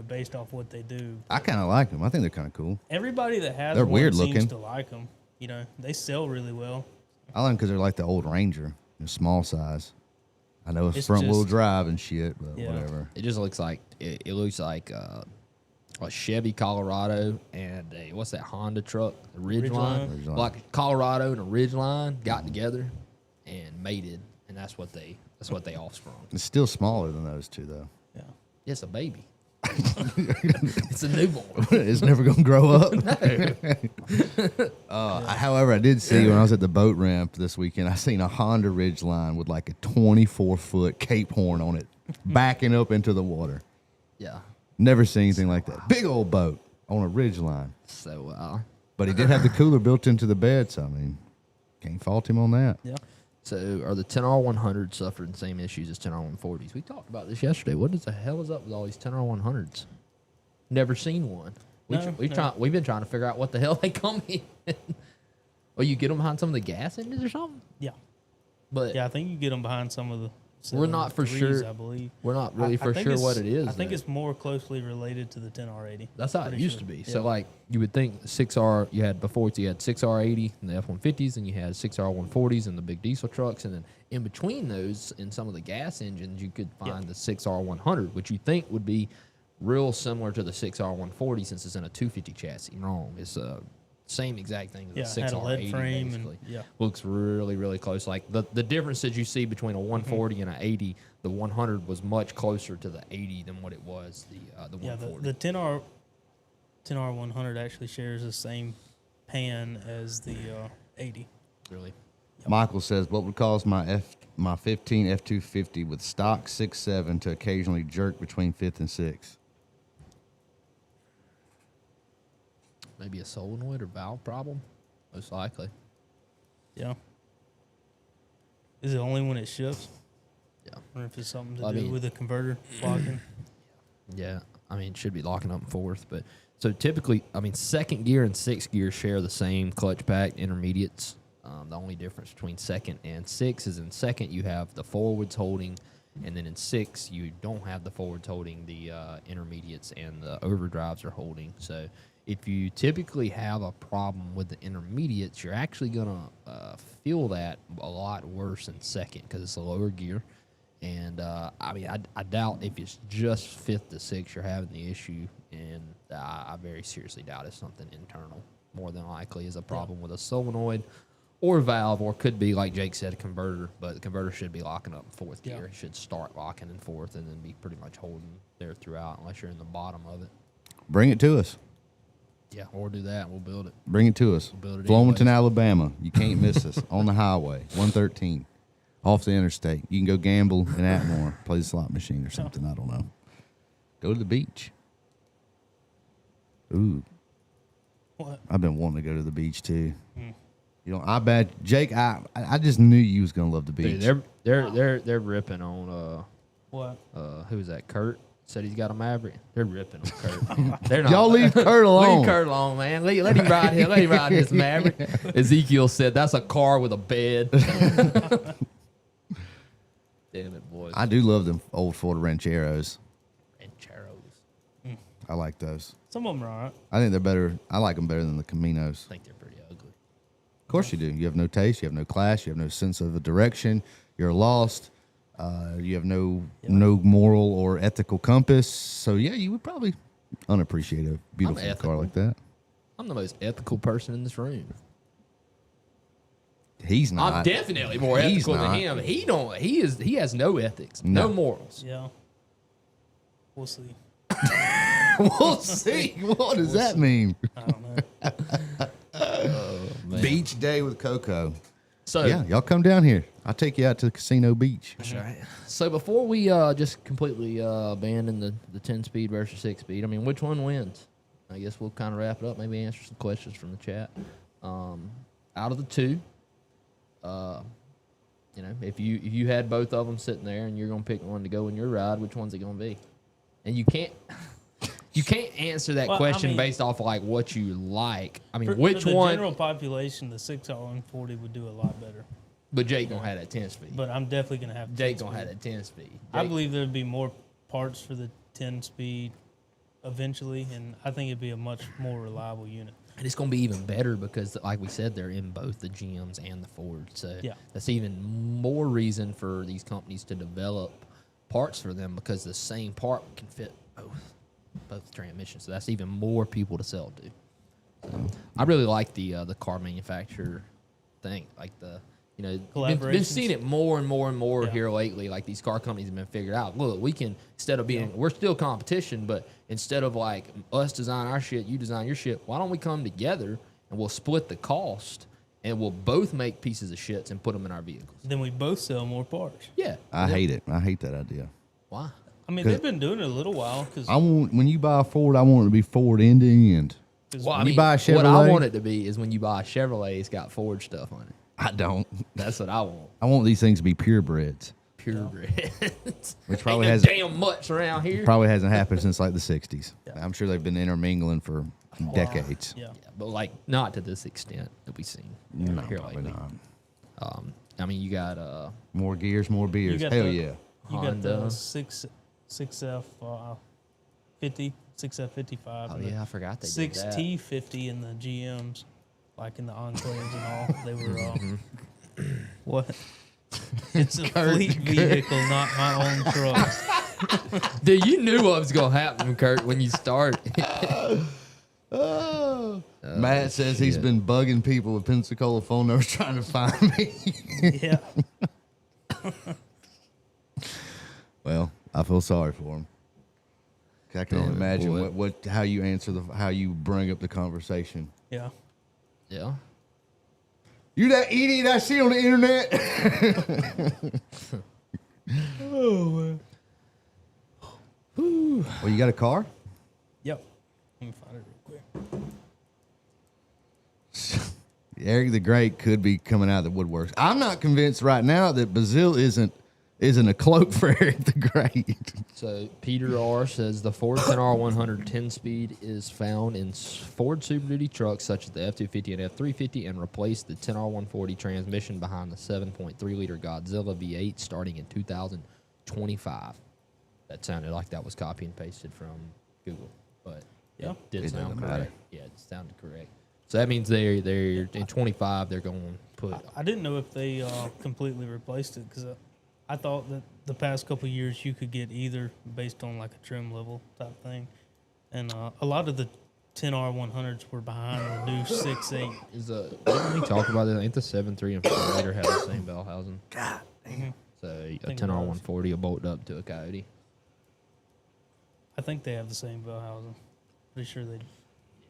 based off what they do. I kind of like them. I think they're kind of cool. Everybody that has They're one weird seems looking. to like them. They sell really well. I like them because they're like the old Ranger, they're small size. I know it's It's front wheel just- drive and shit, but Yeah. whatever. It just looks like, it looks like a Chevy Colorado and a, what's that Honda truck? A Ridgeline. Ridgeline. Like Colorado and a Ridgeline got together and mated, and that's what they offsprung. It's still smaller than those two, though. Yeah. It's a baby. It's a newborn. It's never gonna grow up. However, I did see when I was at the boat ramp this weekend, I seen a Honda Ridgeline with like a 24-foot Cape horn on it, backing up into the water. Yeah. Never seen anything like that. Big old boat on a Ridgeline. So, But he did have the cooler built into the bed, so I mean, can't fault him on that. Yeah. so are the 10R100s suffering the same issues as 10R140s? We talked about this yesterday. What the hell is up with all these 10R100s? Never seen one. We've been trying to figure out what the hell they come in. Or you get them behind some of the gas engines or something? Yeah. But Yeah, I think you get them behind some of the. We're not for 7.3s, sure. I believe. we're not really I for think sure it's- what it is. I think though. it's more closely related to the 10R80. That's how it Pretty used sure. to be. Yeah. So like you would think 6R you had before you had 6R80 and the F-150s, and you had 6R140s and the big diesel trucks, and then in between those, in some of the gas engines, you could find the 6R100, which you think would be real similar to the 6R140 since it's in a 250 chassis. Wrong. It's same exact thing as the Yeah, it had a lead 6R80 frame and- basically. yeah. Looks really, really close. Like the differences you see between a 140 and an 80, the 100 was much closer to the 80 than what it was the Yeah, 140. the 10R100 actually shares the same pan as the 80. really. Michael says, what would cause my 15 F-250 with stock 6.7 to occasionally jerk between 5th and 6th? Maybe a solenoid or valve problem, most likely. Yeah. Is it only when it shifts? Yeah. Or if it's something to I do mean- with the converter locking? Yeah, I mean, it should be locking up in fourth, but so typically, I mean, second gear and sixth gear share the same clutch pack intermediates. The only difference between second and six is in second you have the forwards holding, and then in six you don't have the forwards holding, the intermediates and the overdrives are holding. So if you typically have a problem with the intermediates, you're actually gonna feel that a lot worse in second because it's a lower gear. And I mean, I doubt if it's just fifth to sixth you're having the issue, and I very seriously doubt it's something internal. More than likely is a problem with a solenoid or valve, or could be, like Jake said, a converter. But the converter should be locking up in fourth Yeah. gear. It should start locking in fourth and then be pretty much holding there throughout, unless you're in the bottom of it. Bring it to us. Yeah, or do that. We'll build it. Bring it to us. build it Bloomington, anyways. Alabama. You can't miss us on the highway, 113, off the interstate. You can go gamble in Atmore, play the slot machine or something. I don't know. Go to the beach. Ooh, What? I've been wanting to go to the beach too. You know, I bet Jake. I just knew you was gonna love the beach. Dude, they're ripping on What? who was that? Kurt said he's got a Maverick. They're ripping on Kurt. They're not. Y'all leave Kurt alone. Leave Kurt alone, man. Let him ride here. Let him ride his Maverick. Ezekiel said that's a car with a bed. Damn it, boys. I do love them old Ford Rancheros. Rancheros. I like those. Some of them are all right. I think they're better. I like them better than the Caminos. I think they're pretty ugly. Of course you do. You have no taste. You have no class. You have no sense of a direction. You're lost. You have no moral or ethical compass. So yeah, you would probably unappreciate a beautiful car ethical. like that. I'm the most ethical person in this room. He's not. I'm definitely more He's ethical not. than him. He has no ethics, no No. morals. Yeah. We'll see. We'll see. What does that mean? I don't know. Man. Beach day with Coco. So Yeah, y'all come down here. I'll take you out to Casino Beach. That's right. So before we just completely abandon the 10-speed versus 6-speed, I mean, which one wins? I guess we'll kind of wrap it up. Maybe answer some questions from the chat. Out of the two, You know, if you had both of them sitting there and you're gonna pick one to go in your ride, which one's it gonna be? And you can't answer that Well, I question mean, based off like what you like. I mean, For which the one? general population, the 6R140 would do a lot better. But Jake gonna have that 10 speed. But I'm definitely gonna have. Jake 10 gonna speed. have that 10 speed. I Jake- believe there'd be more parts for the 10 speed eventually, and I think it'd be a much more reliable unit. And it's going to be even better because, like we said, they're in both the GMs and the Fords. So Yeah. that's even more reason for these companies to develop parts for them because the same part can fit both transmissions. So that's even more people to sell to. So I really like the car manufacturer thing, like the. You know, been Collaborations. seeing it more and more and more Yeah. here lately. Like these car companies have been figured out. Look, we can instead of being, we're still competition, but instead of like us design our shit, you design your shit. Why don't we come together and we'll split the cost and we'll both make pieces of shits and put them in our vehicles? Then we both sell more parts. Yeah, I hate it. I hate that idea. Why? I mean, they've been doing it a little while because I want when you buy a Ford, I want it to be Ford in the end. Well, When you buy a what I Chevrolet- want it to be is when you buy a Chevrolet, it's got Ford stuff on it. I don't. That's what I want. I want these things to be purebreds, Purebred. which probably Ain't hasn't no damn much around here. probably hasn't happened since like the '60s. Yeah. I'm sure they've been intermingling for decades. Yeah. Yeah, but like not to this extent that we've seen No, here probably lately. not. I mean, you got More gears, more You beers. got Hell the- yeah. You got the Honda. 6F50, 6F55. oh and yeah, I forgot they did that. 6T50 in the GMs, like in the Enclaves and all. They were what? It's a fleet vehicle, not my own truck. Dude, you knew what was gonna happen, Kurt, when you start. Matt says he's shit. been bugging people with Pensacola phone numbers trying to find me. Yeah. Well, I feel sorry for him. I can only Damn it, imagine boy. how you answer how you bring up the conversation. Yeah. Yeah. You that idiot I see on the internet. Well, you got a car? Yep. Let me find it real quick. Eric the Great could be coming out of the woodworks. I'm not convinced right now that Brazil isn't a cloak for Eric the Great. So Peter R says the Ford 10R100 10-speed is found in Ford Super Duty trucks such as the F-250 and F-350 and replaced the 10R140 transmission behind the 7.3-liter Godzilla V8 starting in 2025. That sounded like that was copy and pasted from Google, but Yeah. it did It sound doesn't correct. matter. Yeah, it sounded correct. So that means they're in 25. They're going to put. I didn't know if they completely replaced it because I thought that the past couple of years you could get either based on like a trim level type thing, and a lot of the 10R100s were behind the new 6.8. Didn't we talk about it? Ain't the 7.3 and 4-liter have the same bell housing? God damn. So a think it 10R140 will bolt up to a Coyote. I think they have the same bell housing. Pretty sure they.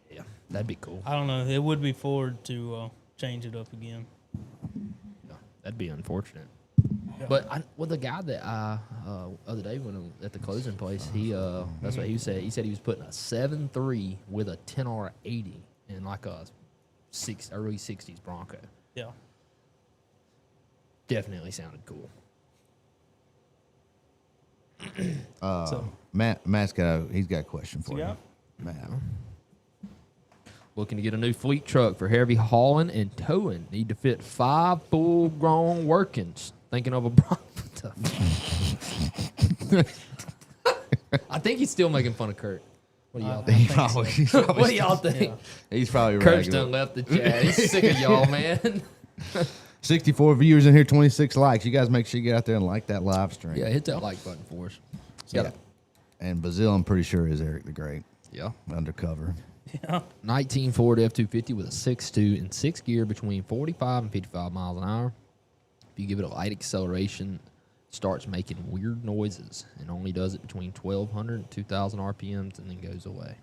Yeah, that'd be cool. I don't know. It would be forward to change it up again. Yeah, that'd be unfortunate. Yeah. But the guy that other day when I'm at the closing place, he that's what he said. He said he was putting a 7.3 with a 10R80 in like a early 60s Bronco. Yeah. Definitely sounded cool. So Matt's got a question for you you. got? Matt. Looking to get a new fleet truck for heavy hauling and towing. Need to fit 5 full-grown workings. Thinking of a Bronco. I think he's still making fun of Kurt. What do y'all think? He's probably What do y'all think? he's probably Kurt's right. done left the chat. He's sick of y'all, man. 64 viewers in here, 26 likes. You guys make sure you get out there and like that live stream. Yeah, hit that like button for us. Yeah. And Brazil, I'm pretty sure, is Eric the Great. Yeah. Undercover. Yeah. 19 Ford F-250 with a 6.2 and 6 gear between 45 and 55 miles an hour. If you give it a light acceleration, it starts making weird noises and only does it between 1,200 and 2,000 RPMs and then goes away.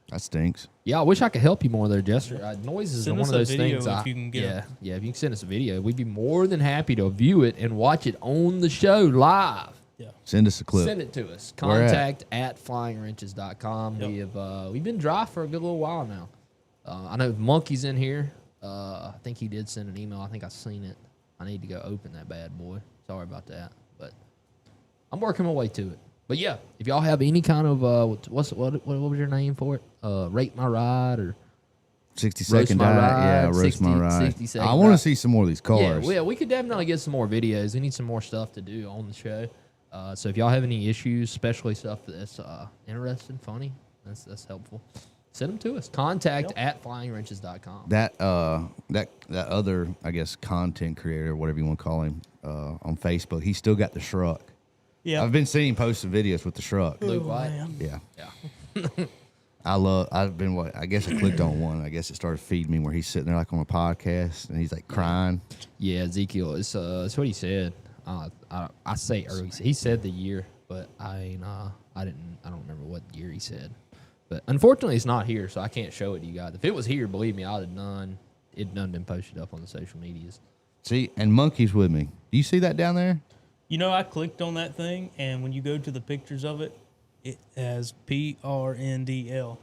That stinks. Yeah, I wish I could help you more there, Jester. Noises Send are one us of a those video things. if you can get yeah, it. yeah. If you can send us a video, we'd be more than happy to view it and watch it on the show live. Yeah. Send us a clip. Send it to us. Where at? Contact at flyingwrenches.com. Yep. We've been dry for a good little while now. I know Monkey's in here. I think he did send an email. I think I seen it. I need to go open that bad boy. Sorry about that, but I'm working my way to it. But yeah, if y'all have any kind of what was your name for it? Rate my ride or 60-second my ride. ride, Yeah, roast 60 my ride. 60-second I want to ride. see some more of these cars. Yeah, we could definitely get some more videos. We need some more stuff to do on the show. So if y'all have any issues, especially stuff that's interesting, funny, that's helpful, send them to us. Contact at flyingwrenches.com. That other, I guess, content creator, whatever you want to call him, on Facebook, he's still got the Shruck. Yeah. I've been seeing him posting videos with the Shruck. Luke White. man. Yeah. Yeah. I guess I clicked on one. I guess it started feeding me where he's sitting there like on a podcast and he's like crying. Yeah, Ezekiel. It's what he said. I say early. He said the year, but I don't remember what year he said. But unfortunately, it's not here, so I can't show it to you guys. If it was here, believe me, I'd have done. It done been posted up on the social medias. See, and Monkey's with me. Do you see that down there? You know, I clicked on that thing, and when you go to the pictures of it, it has PRNDL.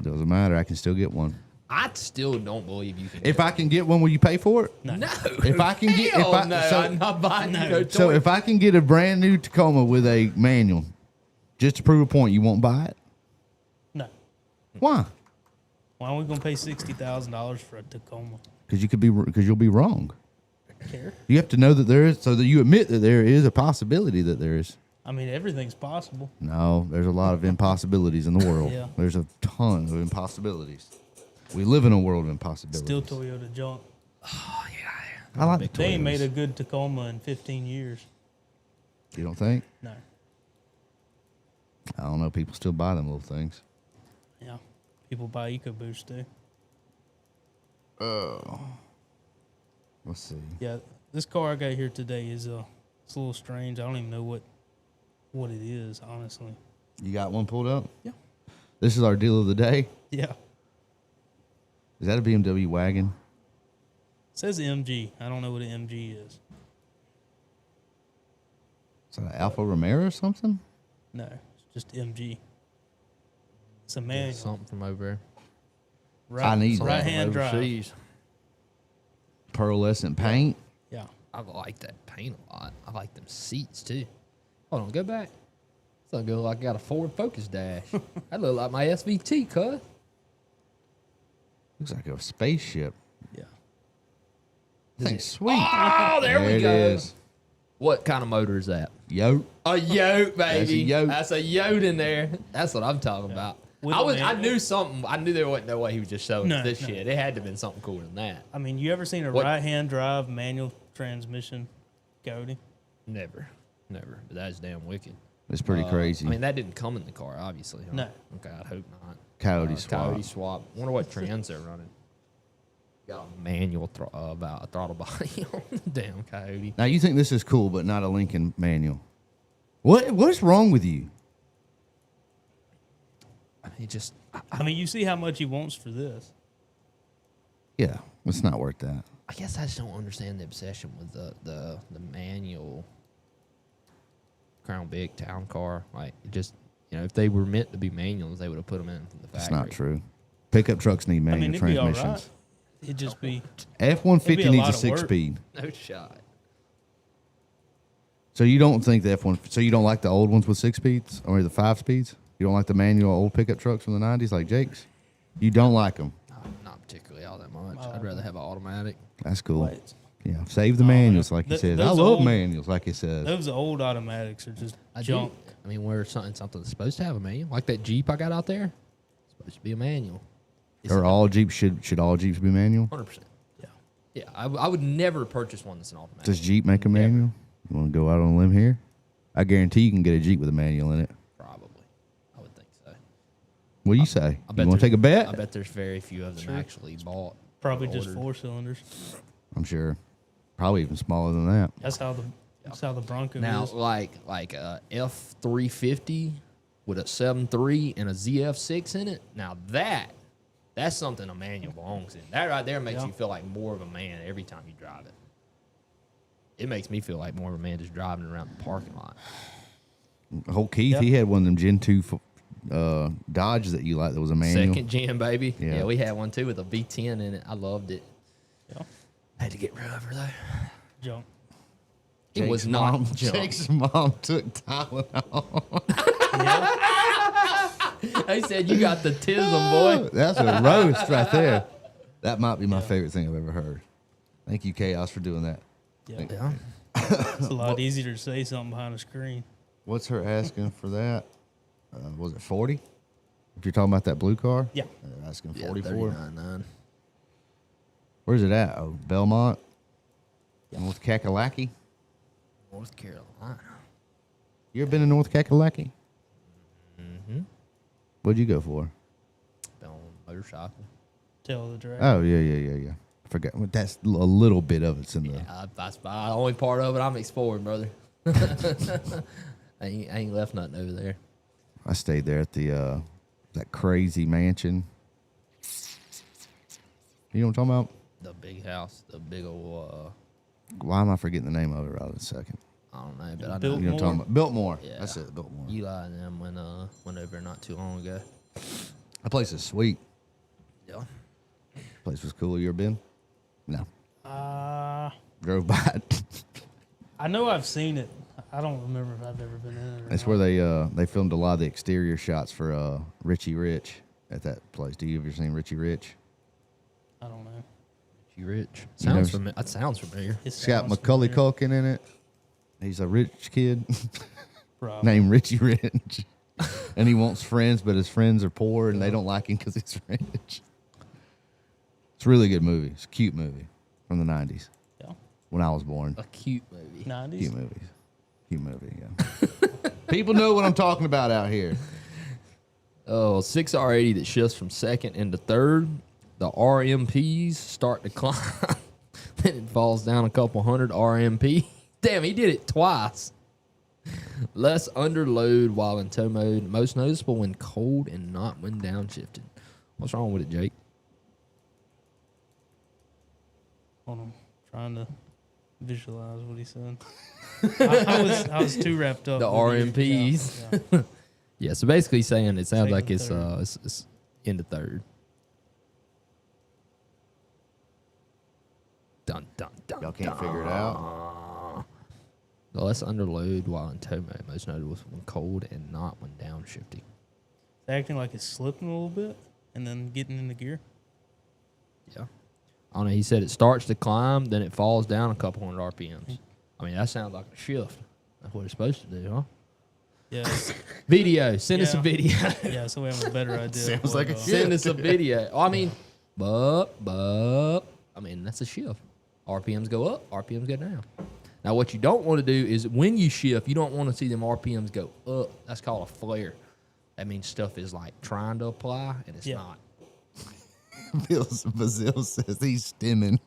Doesn't matter. I can still get one. I still don't believe you can. If I can get one, will you pay for it? No. no, If I can get, if I, no, so, I'm not buying no toy. so if I can get a brand new Tacoma with a manual, just to prove a point, you won't buy it? No. Why? Why are we going to pay $60,000 for a Tacoma? Because you'll be wrong. Care? You have to know that there is, so that you admit that there is a possibility that there is. I mean, everything's possible. No, there's a lot of impossibilities in the world. Yeah. There's a ton of impossibilities. We live in a world of impossibilities. Still Toyota junk. I like the They ain't made Toyotas. a good Tacoma in 15 years. You don't think? No. I don't know. People still buy them little things. Yeah. People buy EcoBoost too. Let's see. Yeah. This car I got here today is it's a little strange. I don't even know what it is, honestly. You got one pulled up? Yeah. This is our deal of the day. Yeah. Is that a BMW wagon? It says MG. I don't know what an MG is. Is that an Alfa Romeo or something? No, it's just MG. It's a manual. Something from over there. Right, I need right that. hand drive. Overseas. Pearlescent paint. Yeah. I like that paint a lot. I like them seats too. Hold on, go back. It's not good like I got a Ford Focus dash. That look like my SVT, cuz. Looks like a spaceship. Yeah. Thing's sweet. Oh, there we it go. is. What kind of motor is that? Yoke. A yoke, baby. That's a yoke. That's a yoke in there. That's what I'm talking about. With I a was. I manual. knew something. I knew there wasn't no way he was just showing No, us this no. shit. It had to have been something cooler than that. I mean, you ever seen a What- right hand drive manual transmission Coyote? Never. But that's damn wicked. It's pretty crazy. I mean, that didn't come in the car, obviously. Huh? No. Okay, I'd hope not. Coyote swap. Coyote swap. Wonder what trans they're running. Got a manual throttle body on the damn Coyote. Now you think this is cool, but not a Lincoln manual. What's wrong with you? It just. I mean, you see how much he wants for this. Yeah, it's not worth that. I guess I just don't understand the obsession with the manual Crown Vic town car. Like, it just, if they were meant to be manuals, they would have put them in from the factory. That's not true. Pickup trucks need I manual mean, it'd be all transmissions. right. It'd just be. F-150 It'd be a needs a lot of work. 6-speed. No shot. So you don't think the F-1? So you don't like the old ones with 6 speeds or the 5 speeds? You don't like the manual old pickup trucks from the 90s like Jake's? You don't like them? Not particularly all that much. I'd rather have an automatic. That's cool. What? Yeah, save the manuals like he Th- says. I those love old- manuals like he says. Those old automatics are just I junk. do. I mean, where something that's supposed to have a manual, like that Jeep I got out there, it's supposed to be a manual. Or all Jeeps should all Jeeps be manual? 100%. Yeah. Yeah, I would never purchase one that's an automatic. Does Jeep make a manual? You want to go out on a limb here? I guarantee you can get a Jeep with a manual in it. Probably. I would think so. What do you say? I You bet want to take a bet? I bet there's very few of them actually bought. Probably or just ordered. 4 cylinders. I'm sure. Probably even smaller than that. That's how the Bronco Now, is. like a F-350 with a 7.3 and a ZF6 in it. Now that's something a manual belongs in. That right there makes Yeah. you feel like more of a man every time you drive it. It makes me feel like more of a man just driving around the parking lot. Whole Keith, Yep. he had one of them Gen 2 Dodge that you like that was a manual? Second gen, baby. Yeah. Yeah, we had one too with a V10 in it. I loved it. Yeah. Had to get rid of her though. Junk. It was Jake's not mom, junk. Jake's mom took Tylenol. Yeah. They said you got the tism, boy. That's a roast right there. That might be my favorite thing I've ever heard. Thank you, Chaos, for doing that. Yeah. Yeah. It's a lot easier to say something behind a screen. What's her asking for that? Was it 40? If you're talking about that blue car? Yeah. They're asking Yeah, 44. 39.9. Where's it at? Oh, Belmont? North Kakalaki? North Carolina. You ever been to North Kakalaki? Mm-hmm. What'd you go for? Been on motorcycle. Tell the drag. Oh, yeah. I forgot. Well, that's a little bit of it's in the... Yeah, that's the only part of it I'm exploring, brother. I ain't left nothing over there. I stayed there at the that crazy mansion. You know what I'm talking about? The big house, the big old, Why am I forgetting the name of it right this second? I don't know, but I know Built- You know what I'm talking about? Biltmore. Yeah. That's it, Biltmore. Eli and them went over there not too long ago. That place is sweet. Yeah. Place was cool. You ever been? No. Drove by it. I know I've seen it. I don't remember if I've ever been in it. Or That's not. where they filmed a lot of the exterior shots for Richie Rich at that place. Do you ever seen Richie Rich? I don't know. You rich? You never Sounds s- familiar. That sounds familiar. It's got Macaulay Culkin in it. He's a rich kid Probably. named Richie Rich. And he wants friends, but his friends are poor and they don't like him because he's rich. It's a really good movie. It's a cute movie from the 90s Yeah. when I was born. A cute movie. 90s. Cute movies. Cute movie, yeah. People know what I'm talking about out here. Oh, 6R80 that shifts from second into third. The RMPs start to climb. Then it falls down a couple hundred RMP. Damn, he did it twice. Less under load while in tow mode. Most noticeable when cold and not when downshifted. What's wrong with it, Jake? Hold on. Trying to visualize what he said. I was too wrapped up. The with it. RMPs. Yeah, yeah. Yeah, so basically saying it sounds Second, like it's, third. it's into third. Dun, dun, dun. Y'all can't figure it out. The less under load while in tow mode. Most notable when cold and not when downshifting. It's acting like it's slipping a little bit and then getting into gear. Yeah. I don't know. He said it starts to climb, then it falls down a couple hundred RPMs. I mean, that sounds like a shift. That's what it's supposed to do, huh? Yeah. Video. Send us a Yeah. video. Yeah, so we have a better idea. Sounds like a shift. Send us a video. I mean, I mean, that's a shift. RPMs go up, RPMs go down. Now, what you don't want to do is when you shift, you don't want to see them RPMs go up. That's called a flare. That means stuff is like trying to apply and it's Yeah. not. Bazil says he's stimming.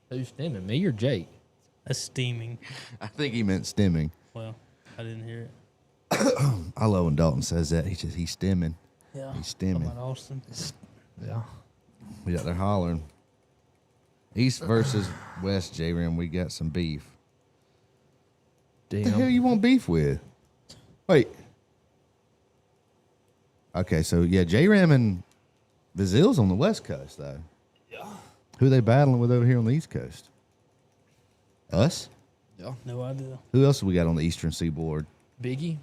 Who's stemming, me or Jake? That's steaming. I think he meant stimming. Well, I didn't hear it. I love when Dalton says that. He's stimming. Yeah. He's steaming. About Austin. Yeah. We got there hollering. East versus West, J-Ram, we got some beef. What the hell Damn. you want beef with? Wait. Okay, so yeah, J-Ram and Bazil's on the West Coast, though. Yeah. Who they battling with over here on the East Coast? Us? Yeah. No idea. Who else we got on the Eastern Seaboard? Biggie?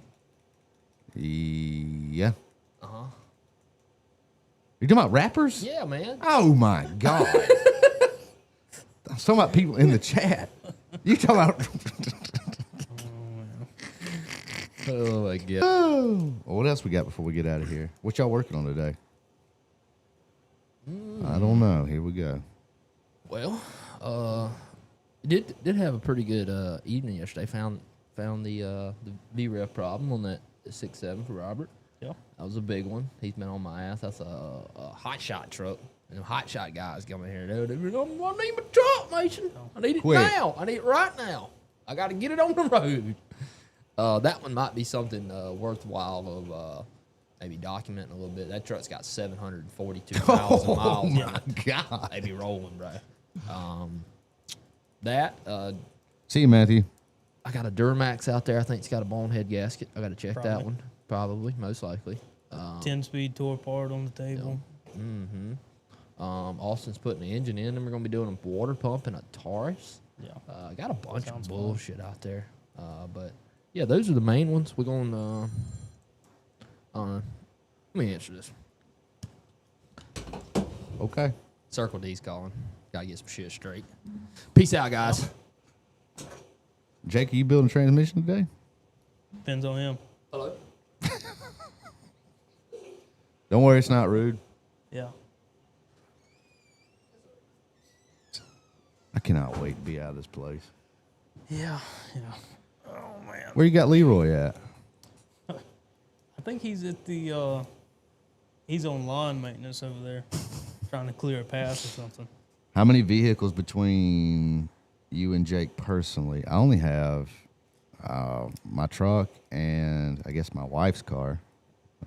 Yeah. Uh-huh. You talking about rappers? Yeah, man. Oh my God. I'm talking about people in the chat. You talking about Oh, my God. oh. Well, what else we got before we get out of here? What y'all working on today? I don't know. Here we go. Well, did have a pretty good evening yesterday. Found the V-Rev problem on that 6.7 for Robert. Yeah. That was a big one. He's been on my ass. That's a hot shot truck. And the hot shot guys come in here. I need my truck, Mason. I need it Quick. now. I need it right now. I got to get it on the road. That one might be something worthwhile of maybe documenting a little bit. That truck's got 742,000 miles Oh on my it. God. They be rolling, bro. See you, Matthew. I got a Duramax out there. I think it's got a bonehead gasket. I got to check that Probably. one. Probably, most likely. 10-speed tore apart on the table. Austin's putting the engine in, and we're gonna be doing a water pump and a Taurus. Yeah. Got a bunch of Sounds fun. bullshit out there. But yeah, those are the main ones. We're going let me answer this. Okay. Circle D's calling. Gotta get some shit straight. Peace out, guys. Jake, are you building a transmission today? Depends on him. Hello. Don't worry, it's not rude. Yeah. I cannot wait to be out of this place. Yeah. Yeah. Oh man. Where you got Leroy at? I think he's at the he's on lawn maintenance over there, trying to clear a path or something. How many vehicles between you and Jake personally? I only have my truck and I guess my wife's car.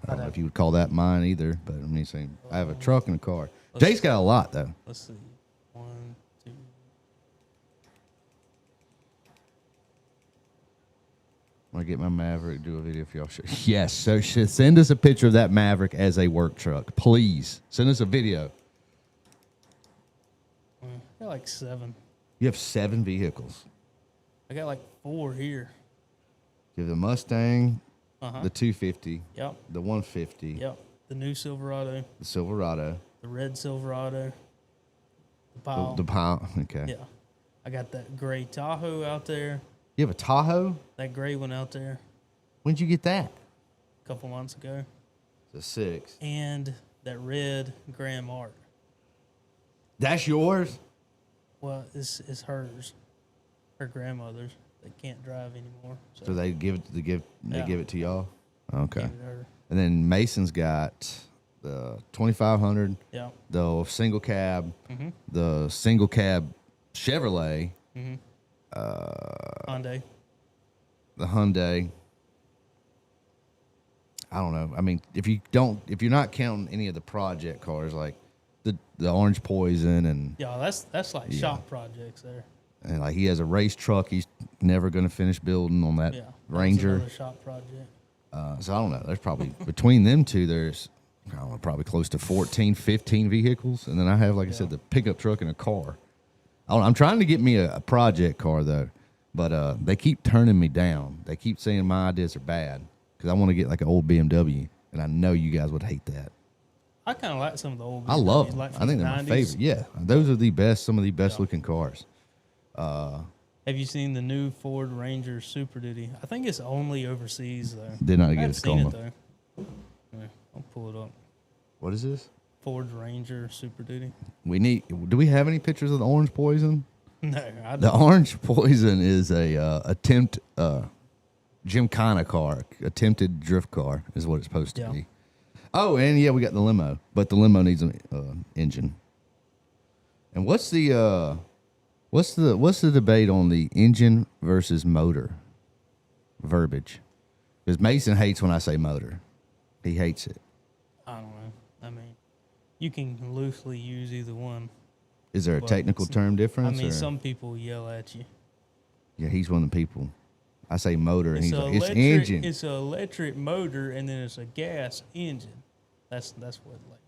I don't know if you would call that mine either, but I'm just saying I have a truck and a car. Jake's got a lot though. Let's see. 1, 2. I'm gonna get my Maverick, do a video for y'all. Yes, so send us a picture of that Maverick as a work truck, please. Send us a video. I got like 7. You have 7 vehicles. I got like 4 here. You have the Mustang, Uh-huh. the 250, Yep. the 150, Yep. The new Silverado, the Silverado, the red Silverado, the Pile. the Pile. Okay. Yeah. I got that gray Tahoe out there. You have a Tahoe? That gray one out there When'd you get that? a couple months ago. It's a 6. And that red Grand Mark. That's yours? Well, it's hers. Her grandmother's. They can't drive anymore. So they give it Yeah. give it to y'all? Okay. gave it to her. And then Mason's got the 2500, Yeah. the single cab, Mm-hmm. the single cab Chevrolet, Mm-hmm. Hyundai. the Hyundai. I don't know. I mean, if you're not counting any of the project cars like the Orange Poison and Yeah, that's like shop projects there. like he has a race truck he's never going to finish building on that Yeah. That's Ranger. another shop project. So I don't know. There's probably between them two, there's I don't know, probably close to 14, 15 vehicles, and then I have, like I said, the pickup truck and a car. I'm trying to get me a project car though, but they keep turning me down. They keep saying my ideas are bad because I want to get like an old BMW, and I know you guys would hate that. I kind of like some of the old. I love BMWs, them. like I from think the they're my 90s. favorite. Yeah, those are the best. Some of the best looking cars. Have you seen the new Ford Ranger Super Duty? I think it's only overseas though. Did not I get haven't a seen it coma. though. Yeah, I'll pull it up. What is this? Ford Ranger Super Duty. Do we have any pictures of the Orange Poison? No, I The don't. Orange Poison is a Gymkhana car, attempted drift car is what it's supposed to Yeah. be. Oh, and yeah, we got the limo, but the limo needs an engine. And what's the debate on the engine versus motor verbiage? Because Mason hates when I say motor. He hates it. I don't know. I mean, you can loosely use either one. Is there a Well, technical it's- term difference? I mean, or- some people yell at you. Yeah, he's one of the people. I say motor, and It's he's a like, it's electric. engine. It's an electric motor, and then it's a gas engine. That's what like.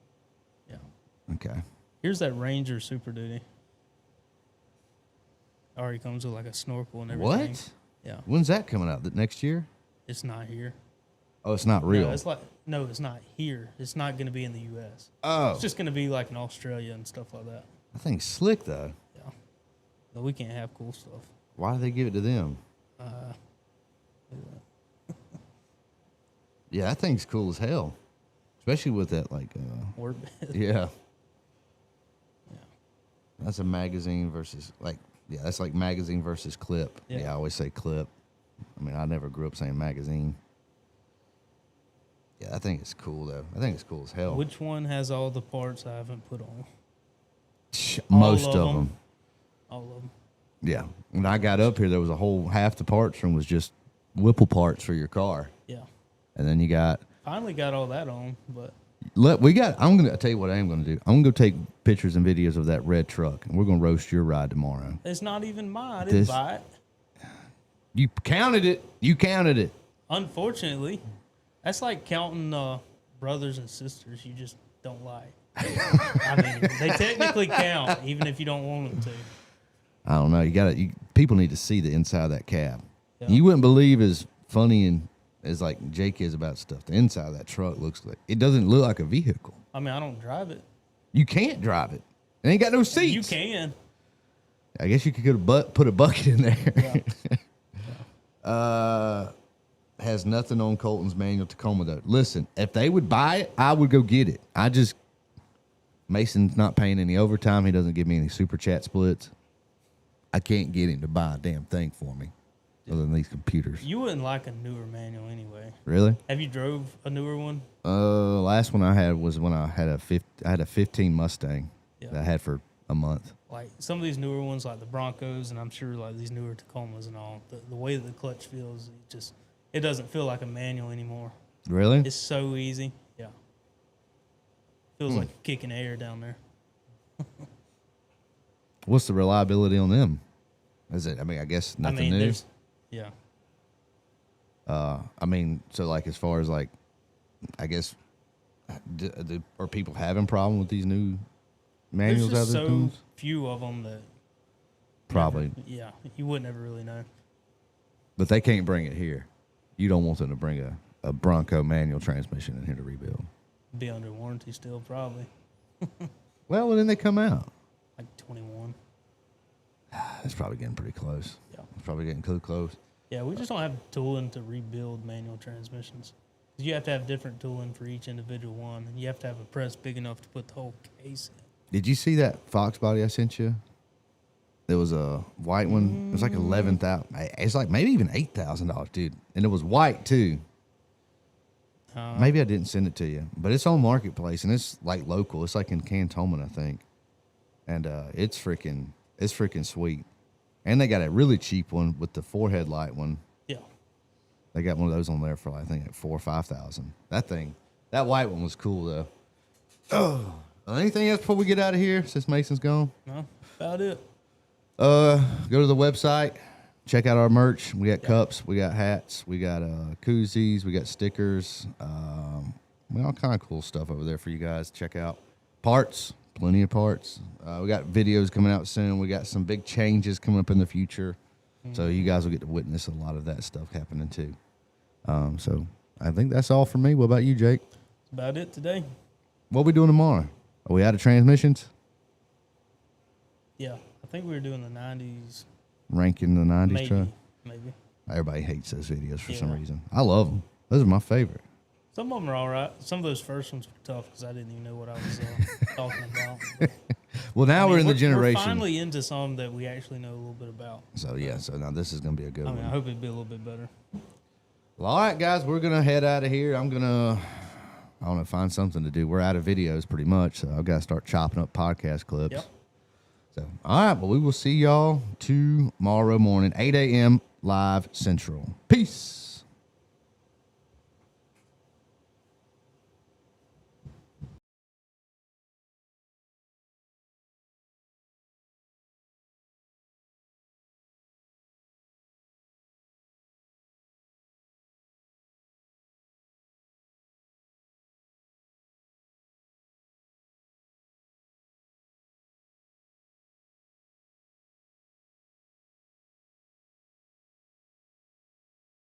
Yeah. Okay. Here's that Ranger Super Duty. Already comes with like a snorkel and everything. What? Yeah. When's that coming out? Next year? It's not here. Oh, it's not real. No, it's not here. It's not going to be in the U.S. Oh, It's just going to be like in Australia and stuff like that. I think slick though. Yeah. But we can't have cool stuff. Why do they give it to them? Yeah, that thing's cool as hell, especially with that like. Word bed. Yeah. Yeah. That's a magazine versus like. Yeah, that's like magazine versus clip. Yeah. Yeah, I always say clip. I mean, I never grew up saying magazine. Yeah, I think it's cool though. I think it's cool as hell. Which one has all the parts I haven't put on? Most all of of them. All of them. Yeah. When I got up here, there was a whole half the parts room was just Whipple parts for your car, Yeah. and then you got. Finally got all that on, but I'm gonna tell you what I am gonna do. I'm gonna go take pictures and videos of that red truck, and we're gonna roast your ride tomorrow. it's not even mine. I didn't buy it. You counted it. You counted it. Unfortunately, that's like counting brothers and sisters. You just don't like. I mean, they technically count, even if you don't want them to. I don't know. People need to see the inside of that cab. Yeah. You wouldn't believe as funny and as like Jake is about stuff. The inside of that truck looks like it doesn't look like a vehicle. I mean, I don't drive it. You can't drive it. It ain't got no seats. You can. I guess you could put a bucket in there. Yeah. Has nothing on Colton's manual Tacoma though. Listen, if they would buy it, I would go get it. Mason's not paying any overtime. He doesn't give me any super chat splits. I can't get him to buy a damn thing for me, other than these computers. You wouldn't like a newer manual anyway. Really? Have you drove a newer one? Last one I had was when I had a 15 Mustang that I had for a month. Like some of these newer ones, like the Broncos, and I'm sure like these newer Tacomas and all, the way that the clutch feels, it doesn't feel like a manual anymore. Really? It's so easy. Yeah. Feels like you're kicking air down there. What's the reliability on them? Is it? I mean, I guess nothing new. Yeah. I mean, so like as far as like, I guess, are people having problem with these new manuals? There's just out so there? few of them that Probably. You wouldn't ever really know. But they can't bring it here. You don't want them to bring a Bronco manual transmission in here to rebuild. Be under warranty still, probably. Well, then they come out. Like 21. It's probably getting pretty close. Yeah. It's probably getting close. Yeah, we just don't have tooling to rebuild manual transmissions. You have to have different tooling for each individual one, and you have to have a press big enough to put the whole case in. Did you see that Fox body I sent you? There was a white one. It was like $11,000. It's like maybe even $8,000, dude. And it was white too. Maybe I didn't send it to you, but it's on Marketplace and it's like local. It's like in Cantonment, I think. And it's freaking sweet. And they got a really cheap one with the 4-headlight one. Yeah. They got one of those on there for I think like $4,000 or $5,000. That white one was cool though. Oh, anything else before we get out of here since Mason's gone? No, about it. Go to the website, check out our merch. We got cups, we got hats, we got koozies, we got stickers. All kind of cool stuff over there for you guys. Check out parts, plenty of parts. We got videos coming out soon. We got some big changes coming up in the future, so you guys will get to witness a lot of that stuff happening too. So I think that's all for me. What about you, Jake? That's about it today. What are we doing tomorrow? Are we out of transmissions? Yeah, I think we were doing the 90s. Ranking the 90s truck? Maybe. Everybody hates those videos for some reason. I love them. Those are my favorite. Some of them are all right. Some of those first ones were tough because I didn't even know what I was talking about. Well, now we're in the generation. We're finally into some that we actually know a little bit about. So now this is going to be a good one. I hope it'd be a little bit better. Well, all right, guys, we're going to head out of here. I'm going to, find something to do. We're out of videos pretty much, so I've got to start chopping up podcast clips. Yep. So, all right, well, we will see y'all tomorrow morning, 8 a.m. live Central. Peace.